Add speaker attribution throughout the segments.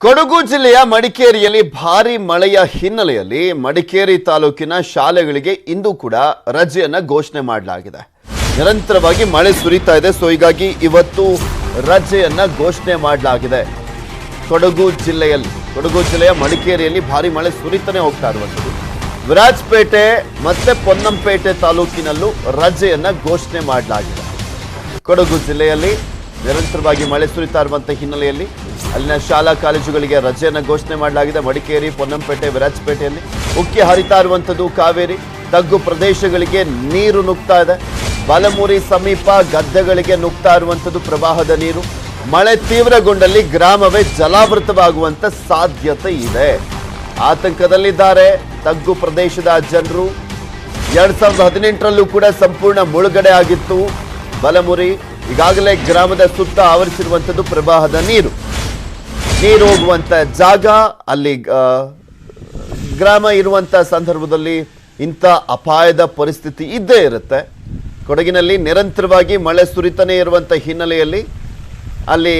Speaker 1: ಕೊಡಗು ಜಿಲ್ಲೆಯ ಮಡಿಕೇರಿಯಲ್ಲಿ ಭಾರಿ ಮಳೆಯ ಹಿನ್ನೆಲೆಯಲ್ಲಿ ಮಡಿಕೇರಿ ತಾಲೂಕಿನ ಶಾಲೆಗಳಿಗೆ ಇಂದು ಕೂಡ ರಜೆಯನ್ನ ಘೋಷಣೆ ಮಾಡಲಾಗಿದೆ. ನಿರಂತರವಾಗಿ ಮಳೆ ಸುರಿತಾ ಇದೆ. ಸೊ ಹೀಗಾಗಿ ಇವತ್ತು ರಜೆಯನ್ನ ಘೋಷಣೆ ಮಾಡಲಾಗಿದೆ. ಕೊಡಗು ಜಿಲ್ಲೆಯ ಮಡಿಕೇರಿಯಲ್ಲಿ ಭಾರಿ ಮಳೆ ಸುರಿತಾನೆ ಹೋಗ್ತಾ ಇರುವಂಥದ್ದು. ವಿರಾಜಪೇಟೆ ಮತ್ತೆ ಪೊನ್ನಂಪೇಟೆ ತಾಲೂಕಿನಲ್ಲೂ ರಜೆಯನ್ನ ಘೋಷಣೆ ಮಾಡಲಾಗಿದೆ. ಕೊಡಗು ಜಿಲ್ಲೆಯಲ್ಲಿ ನಿರಂತರವಾಗಿ ಮಳೆ ಸುರಿತಾ ಇರುವಂತಹ ಹಿನ್ನೆಲೆಯಲ್ಲಿ ಅಲ್ಲಿನ ಶಾಲಾ ಕಾಲೇಜುಗಳಿಗೆ ರಜೆಯನ್ನು ಘೋಷಣೆ ಮಾಡಲಾಗಿದೆ. ಮಡಿಕೇರಿ, ಪೊನ್ನಂಪೇಟೆ, ವಿರಾಜಪೇಟೆಯಲ್ಲಿ ಉಕ್ಕಿ ಹರಿತಾ ಇರುವಂಥದ್ದು ಕಾವೇರಿ. ತಗ್ಗು ಪ್ರದೇಶಗಳಿಗೆ ನೀರು ನುಗ್ತಾ ಇದೆ. ಬಲಮುರಿ ಸಮೀಪ ಗದ್ದೆಗಳಿಗೆ ನುಗ್ತಾ ಇರುವಂಥದ್ದು ಪ್ರವಾಹದ ನೀರು. ಮಳೆ ತೀವ್ರಗೊಂಡಲ್ಲಿ ಗ್ರಾಮವೇ ಜಲಾವೃತವಾಗುವಂತ ಸಾಧ್ಯತೆ ಇದೆ. ಆತಂಕದಲ್ಲಿದ್ದಾರೆ ತಗ್ಗು ಪ್ರದೇಶದ ಜನರು. 2018ರಲ್ಲೂ ಕೂಡ ಸಂಪೂರ್ಣ ಮುಳುಗಡೆ ಆಗಿತ್ತು ಬಲಮುರಿ. ಈಗಾಗಲೇ ಗ್ರಾಮದ ಸುತ್ತ ಆವರಿಸಿರುವಂಥದ್ದು ಪ್ರವಾಹದ ನೀರು ಹೋಗುವಂತ ಜಾಗ. ಅಲ್ಲಿ ಗ್ರಾಮ ಇರುವಂತ ಸಂದರ್ಭದಲ್ಲಿ ಇಂಥ ಅಪಾಯದ ಪರಿಸ್ಥಿತಿ ಇದ್ದೇ ಇರುತ್ತೆ. ಕೊಡಗಿನಲ್ಲಿ ನಿರಂತರವಾಗಿ ಮಳೆ ಸುರಿತಾನೆ ಇರುವಂತ ಹಿನ್ನೆಲೆಯಲ್ಲಿ ಅಲ್ಲಿ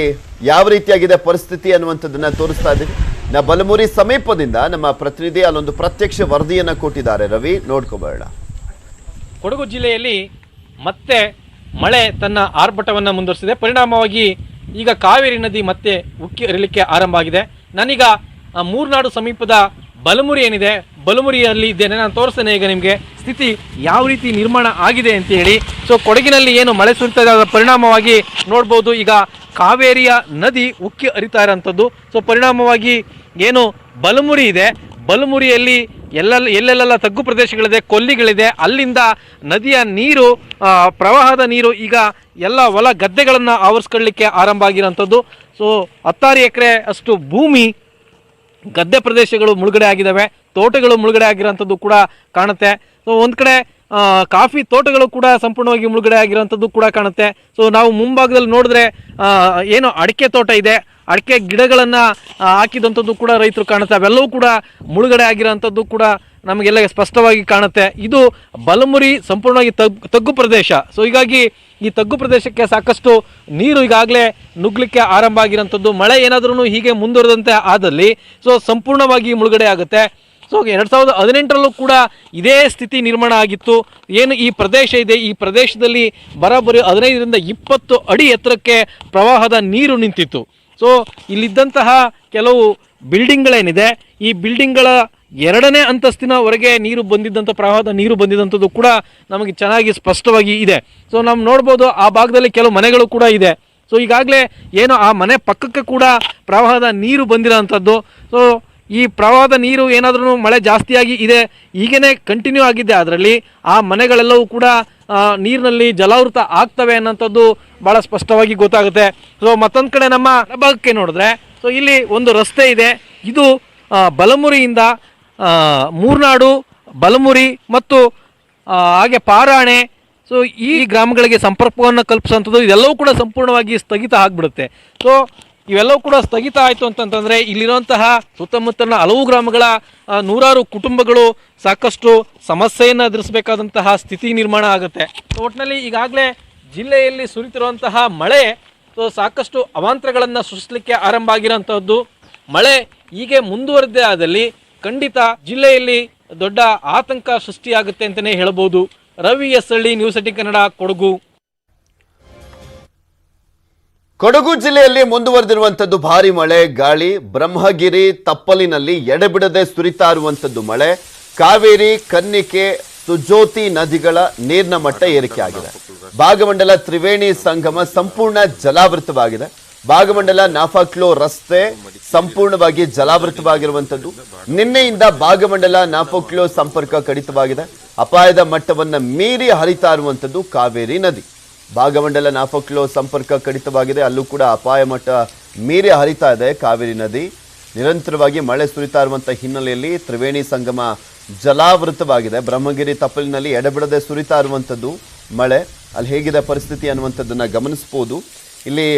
Speaker 1: ಯಾವ ರೀತಿಯಾಗಿದೆ ಪರಿಸ್ಥಿತಿ ಅನ್ನುವಂಥದ್ದನ್ನ ತೋರಿಸ್ತಾ ಇದ್ದೀವಿ. ಬಲಮುರಿ ಸಮೀಪದಿಂದ ನಮ್ಮ ಪ್ರತಿನಿಧಿ ಅಲ್ಲೊಂದು ಪ್ರತ್ಯಕ್ಷ ವರದಿಯನ್ನ ಕೊಟ್ಟಿದ್ದಾರೆ. ರವಿ, ನೋಡ್ಕೋಬೇಡ.
Speaker 2: ಕೊಡಗು ಜಿಲ್ಲೆಯಲ್ಲಿ ಮತ್ತೆ ಮಳೆ ತನ್ನ ಆರ್ಭಟವನ್ನ ಮುಂದುವರಿಸಿದೆ. ಪರಿಣಾಮವಾಗಿ ಈಗ ಕಾವೇರಿ ನದಿ ಮತ್ತೆ ಉಕ್ಕಿ ಹರಿಲಿಕ್ಕೆ ಆರಂಭ ಆಗಿದೆ. ನಾನೀಗ ಮೂರ್ನಾಡು ಸಮೀಪದ ಬಲಮುರಿ ಏನಿದೆ, ಬಲಮುರಿಯಲ್ಲಿ ಇದ್ದೇನೆ. ನಾನು ತೋರಿಸ್ತೇನೆ ಈಗ ನಿಮಗೆ ಸ್ಥಿತಿ ಯಾವ ರೀತಿ ನಿರ್ಮಾಣ ಆಗಿದೆ ಅಂತ ಹೇಳಿ. ಸೊ ಕೊಡಗಿನಲ್ಲಿ ಏನು ಮಳೆ ಸುರಿತಾ ಇದ್ದ ಪರಿಣಾಮವಾಗಿ ನೋಡ್ಬೋದು, ಈಗ ಕಾವೇರಿಯ ನದಿ ಉಕ್ಕಿ ಹರಿತಾ ಇರೋಂಥದ್ದು. ಸೊ ಪರಿಣಾಮವಾಗಿ ಏನು ಬಲಮುರಿ ಇದೆ, ಬಲಮುರಿಯಲ್ಲಿ ಎಲ್ಲೆಲ್ಲ ತಗ್ಗು ಪ್ರದೇಶಗಳಿದೆ, ಕೊಲ್ಲಿಗಳಿದೆ. ಅಲ್ಲಿಂದ ನದಿಯ ನೀರು, ಪ್ರವಾಹದ ನೀರು ಈಗ ಎಲ್ಲ ಹೊಲ ಗದ್ದೆಗಳನ್ನು ಆವರಿಸ್ಕೊಳ್ಳಿಕ್ಕೆ ಆರಂಭ ಆಗಿರೋಂಥದ್ದು. ಸೊ 16 ಎಕರೆ ಅಷ್ಟು ಭೂಮಿ, ಗದ್ದೆ ಪ್ರದೇಶಗಳು ಮುಳುಗಡೆ ಆಗಿದ್ದಾವೆ, ತೋಟಗಳು ಮುಳುಗಡೆ ಆಗಿರೋಂಥದ್ದು ಕೂಡ ಕಾಣುತ್ತೆ. ಸೊ ಒಂದು ಕಡೆ ಕಾಫಿ ತೋಟಗಳು ಕೂಡ ಸಂಪೂರ್ಣವಾಗಿ ಮುಳುಗಡೆ ಆಗಿರೋಂಥದ್ದು ಕೂಡ ಕಾಣುತ್ತೆ. ಸೊ ನಾವು ಮುಂಭಾಗದಲ್ಲಿ ನೋಡಿದ್ರೆ ಏನು ಅಡಿಕೆ ತೋಟ ಇದೆ, ಅಡಿಕೆ ಗಿಡಗಳನ್ನು ಹಾಕಿದಂಥದ್ದು ಕೂಡ ರೈತರು ಕಾಣುತ್ತೆ. ಅವೆಲ್ಲವೂ ಕೂಡ ಮುಳುಗಡೆ ಆಗಿರೋಂಥದ್ದು ಕೂಡ ನಮಗೆಲ್ಲ ಸ್ಪಷ್ಟವಾಗಿ ಕಾಣುತ್ತೆ. ಇದು ಬಲಮುರಿ ಸಂಪೂರ್ಣವಾಗಿ ತಗ್ಗು ಪ್ರದೇಶ. ಸೊ ಹೀಗಾಗಿ ಈ ತಗ್ಗು ಪ್ರದೇಶಕ್ಕೆ ಸಾಕಷ್ಟು ನೀರು ಈಗಾಗಲೇ ನುಗ್ಗಲಿಕ್ಕೆ ಆರಂಭ ಆಗಿರೋಂಥದ್ದು. ಮಳೆ ಏನಾದ್ರೂ ಹೀಗೆ ಮುಂದುವರೆದಂತೆ ಆದಲ್ಲಿ ಸೊ ಸಂಪೂರ್ಣವಾಗಿ ಮುಳುಗಡೆ ಆಗುತ್ತೆ. ಸೊ 2018ರಲ್ಲೂ ಕೂಡ ಇದೇ ಸ್ಥಿತಿ ನಿರ್ಮಾಣ ಆಗಿತ್ತು. ಏನು ಈ ಪ್ರದೇಶ ಇದೆ, ಈ ಪ್ರದೇಶದಲ್ಲಿ ಬರೋಬ್ಬರಿ 15ರಿಂದ 20 ಅಡಿ ಎತ್ತರಕ್ಕೆ ಪ್ರವಾಹದ ನೀರು ನಿಂತಿತ್ತು. ಸೊ ಇಲ್ಲಿದ್ದಂತಹ ಕೆಲವು ಬಿಲ್ಡಿಂಗ್ಗಳೇನಿದೆ, ಈ ಬಿಲ್ಡಿಂಗ್ಗಳ 2ನೇ ಅಂತಸ್ತಿನವರೆಗೆ ನೀರು ಬಂದಿದ್ದಂಥ ಪ್ರವಾಹದ ನೀರು ಬಂದಿದ್ದಂಥದ್ದು ಕೂಡ ನಮಗೆ ಚೆನ್ನಾಗಿ ಸ್ಪಷ್ಟವಾಗಿ ಇದೆ. ಸೊ ನಾವು ನೋಡ್ಬೋದು ಆ ಭಾಗದಲ್ಲಿ ಕೆಲವು ಮನೆಗಳು ಕೂಡ ಇದೆ. ಸೊ ಈಗಾಗಲೇ ಏನು ಆ ಮನೆ ಪಕ್ಕಕ್ಕೆ ಕೂಡ ಪ್ರವಾಹದ ನೀರು ಬಂದಿರೋಂಥದ್ದು. ಸೊ ಈ ಪ್ರವಾಹದ ನೀರು ಏನಾದ್ರೂ ಮಳೆ ಜಾಸ್ತಿಯಾಗಿ ಇದೆ, ಈಗೇನೆ ಕಂಟಿನ್ಯೂ ಆಗಿದ್ದೆ ಅದರಲ್ಲಿ ಆ ಮನೆಗಳೆಲ್ಲವೂ ಕೂಡ ನೀರಿನಲ್ಲಿ ಜಲಾವೃತ ಆಗ್ತವೆ ಅನ್ನೋಂಥದ್ದು ಭಾಳ ಸ್ಪಷ್ಟವಾಗಿ ಗೊತ್ತಾಗುತ್ತೆ. ಸೊ ಮತ್ತೊಂದು ಕಡೆ ನಮ್ಮ ಭಾಗಕ್ಕೆ ನೋಡಿದ್ರೆ, ಸೊ ಇಲ್ಲಿ ಒಂದು ರಸ್ತೆ ಇದೆ. ಇದು ಬಲಮುರಿಯಿಂದ ಮೂರ್ನಾಡು, ಬಲಮುರಿ ಮತ್ತು ಹಾಗೆ ಪಾರಾಣೆ, ಸೊ ಈ ಗ್ರಾಮಗಳಿಗೆ ಸಂಪರ್ಕವನ್ನು ಕಲ್ಪಿಸುವಂಥದ್ದು ಇದೆಲ್ಲವೂ ಕೂಡ ಸಂಪೂರ್ಣವಾಗಿ ಸ್ಥಗಿತ ಆಗಿಬಿಡುತ್ತೆ. ಸೊ ಇವೆಲ್ಲವೂ ಕೂಡ ಸ್ಥಗಿತ ಆಯಿತು ಅಂತಂತಂದರೆ ಇಲ್ಲಿರುವಂತಹ ಸುತ್ತಮುತ್ತಲಿನ ಹಲವು ಗ್ರಾಮಗಳ ನೂರಾರು ಕುಟುಂಬಗಳು ಸಾಕಷ್ಟು ಸಮಸ್ಯೆಯನ್ನು ಎದುರಿಸಬೇಕಾದಂತಹ ಸ್ಥಿತಿ ನಿರ್ಮಾಣ ಆಗುತ್ತೆ. ಒಟ್ಟಿನಲ್ಲಿ ಈಗಾಗಲೇ ಜಿಲ್ಲೆಯಲ್ಲಿ ಸುರಿತಿರುವಂತಹ ಮಳೆ ಸೊ ಸಾಕಷ್ಟು ಅವಾಂತರಗಳನ್ನು ಸೃಷ್ಟಿಸಲಿಕ್ಕೆ ಆರಂಭ ಆಗಿರೋಂಥದ್ದು. ಮಳೆ ಹೀಗೆ ಮುಂದುವರೆದೇ ಆದಲ್ಲಿ ಖಂಡಿತ ಜಿಲ್ಲೆಯಲ್ಲಿ ದೊಡ್ಡ ಆತಂಕ ಸೃಷ್ಟಿಯಾಗುತ್ತೆ ಅಂತಲೇ ಹೇಳ್ಬೋದು. ರವಿ ಎಸ್ ಹಳ್ಳಿ, ನ್ಯೂಸ್ 18 ಕನ್ನಡ, ಕೊಡಗು.
Speaker 1: ಕೊಡಗು ಜಿಲ್ಲೆಯಲ್ಲಿ ಮುಂದುವರೆದಿರುವಂಥದ್ದು ಭಾರಿ ಮಳೆ, ಗಾಳಿ. ಬ್ರಹ್ಮಗಿರಿ, ತಪ್ಪಲಿನಲ್ಲಿ ಎಡೆಬಿಡದೆ ಸುರಿತಾ ಇರುವಂಥದ್ದು ಮಳೆ. ಕಾವೇರಿ, ಕನ್ನಿಕೆ, ಸುಜೋತಿ ನದಿಗಳ ನೀರಿನ ಮಟ್ಟ ಏರಿಕೆ ಆಗಿದೆ. ಭಾಗಮಂಡಲ ತ್ರಿವೇಣಿ ಸಂಗಮ ಸಂಪೂರ್ಣ ಜಲಾವೃತವಾಗಿದೆ. ಭಾಗಮಂಡಲ ನಾಫಕ್ಲೋ ರಸ್ತೆ ಸಂಪೂರ್ಣವಾಗಿ ಜಲಾವೃತವಾಗಿರುವಂಥದ್ದು. ನಿನ್ನೆಯಿಂದ ಭಾಗಮಂಡಲ ನಾಫಕ್ಲೋ ಸಂಪರ್ಕ ಕಡಿತವಾಗಿದೆ. ಅಪಾಯದ ಮಟ್ಟವನ್ನು ಮೀರಿ ಹರಿತಾ ಇರುವಂಥದ್ದು ಕಾವೇರಿ ನದಿ. ಭಾಗಮಂಡಲ ನಾಫಕ್ಲೋ ಸಂಪರ್ಕ ಕಡಿತವಾಗಿದೆ, ಅಲ್ಲೂ ಕೂಡ ಅಪಾಯ ಮಟ್ಟ ಮೀರಿ ಹರಿತಾ ಇದೆ ಕಾವೇರಿ ನದಿ. ನಿರಂತರವಾಗಿ ಮಳೆ ಸುರಿತಾ ಇರುವಂಥ ಹಿನ್ನೆಲೆಯಲ್ಲಿ ತ್ರಿವೇಣಿ ಸಂಗಮ ಜಲಾವೃತವಾಗಿದೆ. ಬ್ರಹ್ಮಗಿರಿ, ತಪ್ಪಲಿನಲ್ಲಿ ಎಡೆಬಿಡದೆ ಸುರಿತಾ ಇರುವಂಥದ್ದು ಮಳೆ. ಅಲ್ಲಿ ಹೇಗಿದೆ ಪರಿಸ್ಥಿತಿ ಅನ್ನುವಂಥದ್ದನ್ನು ಗಮನಿಸ್ಬೋದು. ಇಲ್ಲಿ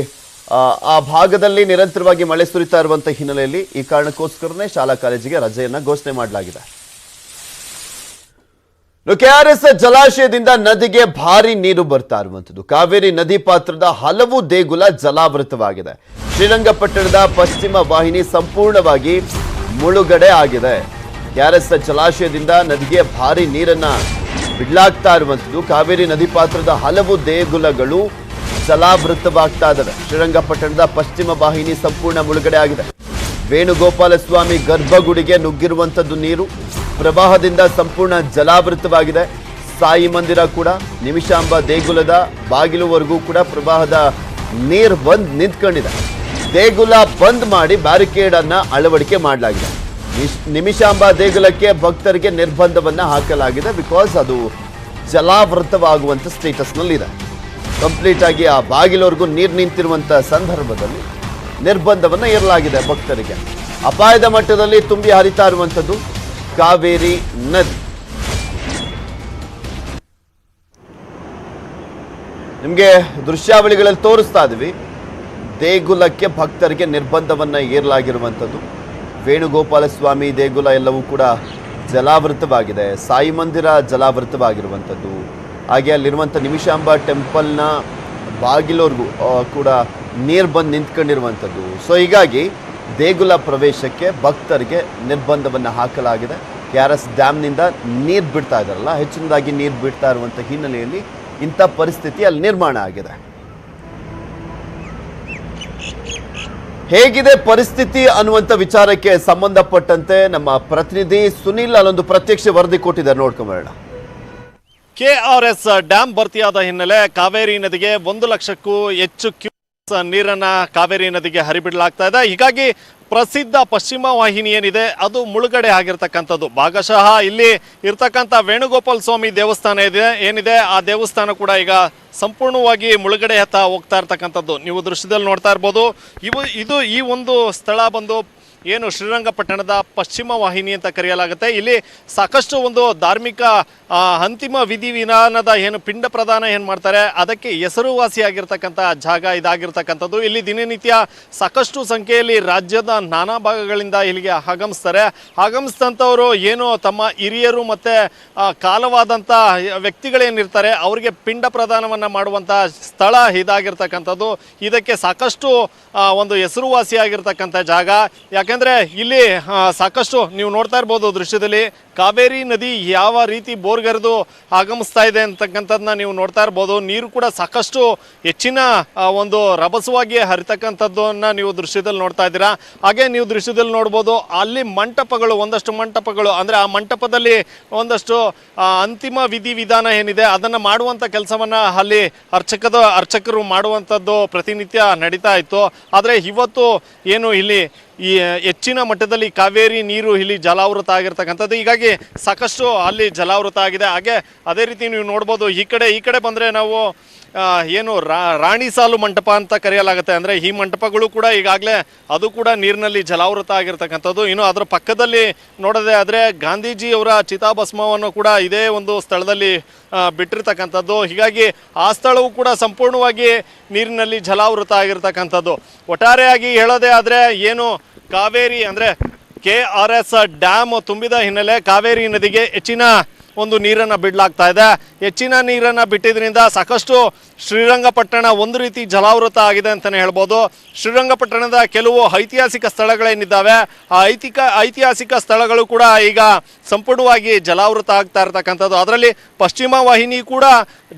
Speaker 1: ಆ ಭಾಗದಲ್ಲಿ ನಿರಂತರವಾಗಿ ಮಳೆ ಸುರಿತಾ ಇರುವಂಥ ಹಿನ್ನೆಲೆಯಲ್ಲಿ ಈ ಕಾರಣಕ್ಕೋಸ್ಕರನೇ ಶಾಲಾ ಕಾಲೇಜಿಗೆ ರಜೆಯನ್ನು ಘೋಷಣೆ ಮಾಡಲಾಗಿದೆ. ಕೆಆರ್ಎಸ್ ಜಲಾಶಯದಿಂದ ನದಿಗೆ ಭಾರಿ ನೀರು ಬರ್ತಾ ಇರುವಂತದ್ದು. ಕಾವೇರಿ ನದಿ ಪಾತ್ರದ ಹಲವು ದೇಗುಲ ಜಲಾವೃತವಾಗಿದೆ. ಶ್ರೀರಂಗಪಟ್ಟಣದ ಪಶ್ಚಿಮ ವಾಹಿನಿ ಸಂಪೂರ್ಣವಾಗಿ ಮುಳುಗಡೆ ಆಗಿದೆ. ಕೆಆರ್ಎಸ್ ಜಲಾಶಯದಿಂದ ನದಿಗೆ ಭಾರಿ ನೀರನ್ನ ಬಿಡ್ಲಾಗ್ತಾ ಇರುವಂತದ್ದು. ಕಾವೇರಿ ನದಿ ಪಾತ್ರದ ಹಲವು ದೇಗುಲಗಳು ಜಲಾವೃತವಾಗ್ತಾ ಇದ್ದಾವೆ. ಶ್ರೀರಂಗಪಟ್ಟಣದ ಪಶ್ಚಿಮ ವಾಹಿನಿ ಸಂಪೂರ್ಣ ಮುಳುಗಡೆ ಆಗಿದೆ. ವೇಣುಗೋಪಾಲ ಸ್ವಾಮಿ ಗರ್ಭಗುಡಿಗೆ ನುಗ್ಗಿರುವಂತದ್ದು ನೀರು ಪ್ರವಾಹದಿಂದ ಸಂಪೂರ್ಣ ಜಲಾವೃತವಾಗಿದೆ. ಸಾಯಿ ಮಂದಿರ ಕೂಡ ನಿಮಿಷಾಂಬ ದೇಗುಲದ ಬಾಗಿಲುವರೆಗೂ ಕೂಡ ಪ್ರವಾಹದ ನೀರು ಬಂದ್ ನಿಂತ್ಕೊಂಡಿದೆ. ದೇಗುಲ ಬಂದ್ ಮಾಡಿ ಬ್ಯಾರಿಕೇಡ್ ಅನ್ನ ಅಳವಡಿಕೆ ಮಾಡಲಾಗಿದೆ. ನಿಮಿಷಾಂಬ ದೇಗುಲಕ್ಕೆ ಭಕ್ತರಿಗೆ ನಿರ್ಬಂಧವನ್ನ ಹಾಕಲಾಗಿದೆ. ಬಿಕಾಸ್ ಅದು ಜಲಾವೃತವಾಗುವಂತ ಸ್ಟೇಟಸ್ ನಲ್ಲಿದೆ. ಕಂಪ್ಲೀಟ್ ಆಗಿ ಆ ಬಾಗಿಲವರೆಗೂ ನೀರು ನಿಂತಿರುವಂತ ಸಂದರ್ಭದಲ್ಲಿ ನಿರ್ಬಂಧವನ್ನ ಏರಲಾಗಿದೆ ಭಕ್ತರಿಗೆ. ಅಪಾಯದ ಮಟ್ಟದಲ್ಲಿ ತುಂಬಿ ಹರಿತಾ ಇರುವಂತದ್ದು ಕಾವೇರಿ ನದಿ. ನಿಮಗೆ ದೃಶ್ಯಾವಳಿಗಳಲ್ಲಿ ತೋರಿಸ್ತಾ ಇದ್ವಿ. ದೇಗುಲಕ್ಕೆ ಭಕ್ತರಿಗೆ ನಿರ್ಬಂಧವನ್ನ ಏರಲಾಗಿರುವಂಥದ್ದು. ವೇಣುಗೋಪಾಲ ಸ್ವಾಮಿ ದೇಗುಲ ಎಲ್ಲವೂ ಕೂಡ ಜಲಾವೃತವಾಗಿದೆ. ಸಾಯಿ ಮಂದಿರ ಜಲಾವೃತವಾಗಿರುವಂಥದ್ದು. ಹಾಗೆ ಅಲ್ಲಿರುವಂಥ ನಿಮಿಷಾಂಬ ಟೆಂಪಲ್ನ ಬಾಗಿಲವರೆಗೂ ಕೂಡ ನೀರು ಬಂದು ನಿಂತ್ಕೊಂಡಿರುವಂಥದ್ದು. ಸೊ ಹೀಗಾಗಿ ದೇಗುಲ ಪ್ರವೇಶಕ್ಕೆ ಭಕ್ತರಿಗೆ ನಿರ್ಬಂಧವನ್ನು ಹಾಕಲಾಗಿದೆ. ಕೆಆರ್ಎಸ್ ಡ್ಯಾಮ್ನಿಂದ ನೀರು ಬಿಡ್ತಾ ಇದ್ದಾರಲ್ಲ, ಹೆಚ್ಚಿನದಾಗಿ ನೀರು ಬಿಡ್ತಾ ಇರುವಂಥ ಹಿನ್ನೆಲೆಯಲ್ಲಿ ಇಂಥ ಪರಿಸ್ಥಿತಿ ಅಲ್ಲಿ ನಿರ್ಮಾಣ ಆಗಿದೆ. ಹೇಗಿದೆ ಪರಿಸ್ಥಿತಿ ಅನ್ನುವಂಥ ವಿಚಾರಕ್ಕೆ ಸಂಬಂಧಪಟ್ಟಂತೆ ನಮ್ಮ ಪ್ರತಿನಿಧಿ ಸುನಿಲ್ ಅಲ್ಲೊಂದು ಪ್ರತ್ಯಕ್ಷ ವರದಿ ಕೊಟ್ಟಿದ್ದಾರೆ, ನೋಡ್ಕೊಂಬರೋಣ.
Speaker 3: ಕೆಆರ್ಎಸ್ ಡ್ಯಾಂ ಭರ್ತಿಯಾದ ಹಿನ್ನೆಲೆ ಕಾವೇರಿ ನದಿಗೆ 1 ಲಕ್ಷಕ್ಕೂ ಹೆಚ್ಚು ನೀರನ್ನ ಕಾವೇರಿ ನದಿಗೆ ಹರಿಬಿಡಲಾಗ್ತಾ ಇದೆ. ಹೀಗಾಗಿ ಪ್ರಸಿದ್ಧ ಪಶ್ಚಿಮ ವಾಹಿನಿ ಏನಿದೆ ಅದು ಮುಳುಗಡೆ ಆಗಿರ್ತಕ್ಕಂಥದ್ದು. ಭಾಗಶಃ ಇಲ್ಲಿ ಇರ್ತಕ್ಕಂಥ ವೇಣುಗೋಪಾಲ ಸ್ವಾಮಿ ದೇವಸ್ಥಾನ ಏನಿದೆ ಆ ದೇವಸ್ಥಾನ ಕೂಡ ಈಗ ಸಂಪೂರ್ಣವಾಗಿ ಮುಳುಗಡೆ ಹೋಗ್ತಾ ಇರ್ತಕ್ಕಂಥದ್ದು ನೀವು ದೃಶ್ಯದಲ್ಲಿ ನೋಡ್ತಾ ಇರ್ಬೋದು. ಇದು ಈ ಒಂದು ಸ್ಥಳ ಬಂದು ಏನು ಶ್ರೀರಂಗಪಟ್ಟಣದ ಪಶ್ಚಿಮ ವಾಹಿನಿ ಅಂತ ಕರೆಯಲಾಗುತ್ತೆ. ಇಲ್ಲಿ ಸಾಕಷ್ಟು ಒಂದು ಧಾರ್ಮಿಕ ಅಂತಿಮ ವಿಧಿವಿಧಾನದ ಏನು ಪಿಂಡ ಪ್ರದಾನ ಏನು ಮಾಡ್ತಾರೆ ಅದಕ್ಕೆ ಹೆಸರುವಾಸಿಯಾಗಿರ್ತಕ್ಕಂಥ ಜಾಗ ಇದಾಗಿರ್ತಕ್ಕಂಥದ್ದು. ಇಲ್ಲಿ ದಿನನಿತ್ಯ ಸಾಕಷ್ಟು ಸಂಖ್ಯೆಯಲ್ಲಿ ರಾಜ್ಯದ ನಾನಾ ಭಾಗಗಳಿಂದ ಇಲ್ಲಿಗೆ ಆಗಮಿಸಿದಂಥವರು ಏನು ತಮ್ಮ ಹಿರಿಯರು ಮತ್ತು ಕಾಲವಾದಂಥ ವ್ಯಕ್ತಿಗಳೇನಿರ್ತಾರೆ ಅವರಿಗೆ ಪಿಂಡ ಪ್ರದಾನವನ್ನು ಮಾಡುವಂಥ ಸ್ಥಳ ಇದಾಗಿರ್ತಕ್ಕಂಥದ್ದು. ಇದಕ್ಕೆ ಸಾಕಷ್ಟು ಒಂದು ಹೆಸರುವಾಸಿಯಾಗಿರ್ತಕ್ಕಂಥ ಜಾಗ. ಯಾಕೆಂದರೆ ಇಲ್ಲಿ ಸಾಕಷ್ಟು ನೀವು ನೋಡ್ತಾ ಇರ್ಬೋದು ದೃಶ್ಯದಲ್ಲಿ ಕಾವೇರಿ ನದಿ ಯಾವ ರೀತಿ ಬೋರ್ಗರೆದು ಆಗಮಿಸ್ತಾ ಇದೆ ಅಂತಕ್ಕಂಥದ್ದನ್ನ ನೀವು ನೋಡ್ತಾ ಇರ್ಬೋದು. ನೀರು ಕೂಡ ಸಾಕಷ್ಟು ಹೆಚ್ಚಿನ ಒಂದು ರಭಸವಾಗಿ ಹರಿತಕ್ಕಂಥದ್ದನ್ನ ನೀವು ದೃಶ್ಯದಲ್ಲಿ ನೋಡ್ತಾ ಇದ್ದೀರಾ. ಹಾಗೆ ನೀವು ದೃಶ್ಯದಲ್ಲಿ ನೋಡ್ಬೋದು ಅಲ್ಲಿ ಒಂದಷ್ಟು ಮಂಟಪಗಳು ಅಂದರೆ ಆ ಮಂಟಪದಲ್ಲಿ ಒಂದಷ್ಟು ಅಂತಿಮ ವಿಧಿವಿಧಾನ ಏನಿದೆ ಅದನ್ನು ಮಾಡುವಂಥ ಕೆಲಸವನ್ನು ಅಲ್ಲಿ ಅರ್ಚಕರು ಮಾಡುವಂಥದ್ದು ಪ್ರತಿನಿತ್ಯ ನಡೀತಾ ಇತ್ತು. ಆದರೆ ಇವತ್ತು ಏನು ಇಲ್ಲಿ ಈ ಹೆಚ್ಚಿನ ಮಟ್ಟದಲ್ಲಿ ಕಾವೇರಿ ನೀರು ಇಲ್ಲಿ ಜಲಾವೃತ ಆಗಿರ್ತಕ್ಕಂಥದ್ದು. ಹೀಗಾಗಿ ಸಾಕಷ್ಟು ಅಲ್ಲಿ ಜಲಾವೃತ ಆಗಿದೆ. ಹಾಗೆ ಅದೇ ರೀತಿ ನೀವು ನೋಡ್ಬೋದು ಈ ಕಡೆ ಬಂದರೆ ನಾವು ಏನು ರಾಣಿ ಸಾಲು ಮಂಟಪ ಅಂತ ಕರೆಯಲಾಗುತ್ತೆ. ಅಂದರೆ ಈ ಮಂಟಪಗಳು ಕೂಡ ಈಗಾಗಲೇ ಅದು ಕೂಡ ನೀರಿನಲ್ಲಿ ಜಲಾವೃತ ಆಗಿರ್ತಕ್ಕಂಥದ್ದು. ಇನ್ನು ಅದರ ಪಕ್ಕದಲ್ಲಿ ನೋಡೋದೇ ಆದರೆ ಗಾಂಧೀಜಿಯವರ ಚಿತಾಭಸ್ಮವನ್ನು ಕೂಡ ಇದೇ ಒಂದು ಸ್ಥಳದಲ್ಲಿ ಬಿಟ್ಟಿರ್ತಕ್ಕಂಥದ್ದು. ಹೀಗಾಗಿ ಆ ಸ್ಥಳವು ಕೂಡ ಸಂಪೂರ್ಣವಾಗಿ ನೀರಿನಲ್ಲಿ ಜಲಾವೃತ ಆಗಿರ್ತಕ್ಕಂಥದ್ದು. ಒಟ್ಟಾರೆಯಾಗಿ ಹೇಳೋದೇ ಆದರೆ ಏನು ಕಾವೇರಿ ಅಂದರೆ ಕೆಆರ್ಎಸ್ ಡ್ಯಾಮ್ ತುಂಬಿದ ಹಿನ್ನೆಲೆ ಕಾವೇರಿ ನದಿಗೆ ಹೆಚ್ಚಿನ ಒಂದು ನೀರನ್ನು ಬಿಡಲಾಗ್ತಾ ಇದೆ. ಹೆಚ್ಚಿನ ನೀರನ್ನು ಬಿಟ್ಟಿದ್ರಿಂದ ಸಾಕಷ್ಟು ಶ್ರೀರಂಗಪಟ್ಟಣ ಒಂದು ರೀತಿ ಜಲಾವೃತ ಆಗಿದೆ ಅಂತಲೇ ಹೇಳ್ಬೋದು. ಶ್ರೀರಂಗಪಟ್ಟಣದ ಕೆಲವು ಐತಿಹಾಸಿಕ ಸ್ಥಳಗಳೇನಿದ್ದಾವೆ ಆ ಐತಿಹಾಸಿಕ ಸ್ಥಳಗಳು ಕೂಡ ಈಗ ಸಂಪೂರ್ಣವಾಗಿ ಜಲಾವೃತ ಆಗ್ತಾ ಇರ್ತಕ್ಕಂಥದ್ದು. ಅದರಲ್ಲಿ ಪಶ್ಚಿಮ ವಾಹಿನಿ ಕೂಡ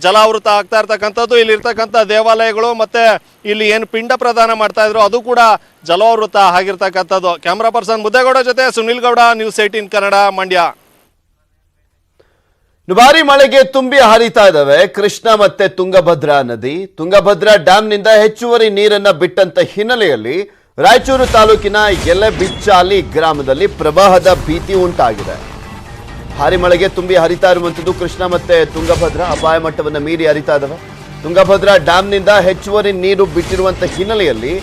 Speaker 3: ಜಲಾವೃತ ಆಗ್ತಾ ಇರ್ತಕ್ಕಂಥದ್ದು. ಇಲ್ಲಿರ್ತಕ್ಕಂಥ ದೇವಾಲಯಗಳು ಮತ್ತು ಇಲ್ಲಿ ಏನು ಪಿಂಡ ಪ್ರದಾನ ಮಾಡ್ತಾ ಇದ್ರು ಅದು ಕೂಡ ಜಲಾವೃತ ಆಗಿರ್ತಕ್ಕಂಥದ್ದು. ಕ್ಯಾಮ್ರಾ ಪರ್ಸನ್ ಮುದ್ದೇಗೌಡ ಜೊತೆ ಸುನಿಲ್ ಗೌಡ, ನ್ಯೂಸ್ 18 ಕನ್ನಡ, ಮಂಡ್ಯ.
Speaker 1: ಭಾರಿ ಮಳೆಗೆ ತುಂಬಿ ಹರಿತಾ ಇದ್ದಾವೆ ಕೃಷ್ಣ ಮತ್ತೆ ತುಂಗಭದ್ರಾ ನದಿ. ತುಂಗಭದ್ರಾ ಡ್ಯಾಂನಿಂದ ಹೆಚ್ಚುವರಿ ನೀರನ್ನ ಬಿಟ್ಟಂತ ಹಿನ್ನೆಲೆಯಲ್ಲಿ ರಾಯಚೂರು ತಾಲೂಕಿನ ಎಲೆಬಿಚ್ಚಾಲಿ ಗ್ರಾಮದಲ್ಲಿ ಪ್ರವಾಹದ ಭೀತಿ ಉಂಟಾಗಿದೆ. ಭಾರಿ ಮಳೆಗೆ ತುಂಬಿ ಹರಿತಾ ಇರುವಂತದ್ದು ಕೃಷ್ಣ ಮತ್ತೆ ತುಂಗಭದ್ರಾ ಅಪಾಯ ಮಟ್ಟವನ್ನು ಮೀರಿ ಹರಿತಾ ಇದ್ದಾವೆ. ತುಂಗಭದ್ರಾ ಡ್ಯಾಂನಿಂದ ಹೆಚ್ಚುವರಿ ನೀರು ಬಿಟ್ಟಿರುವಂತ ಹಿನ್ನೆಲೆಯಲ್ಲಿ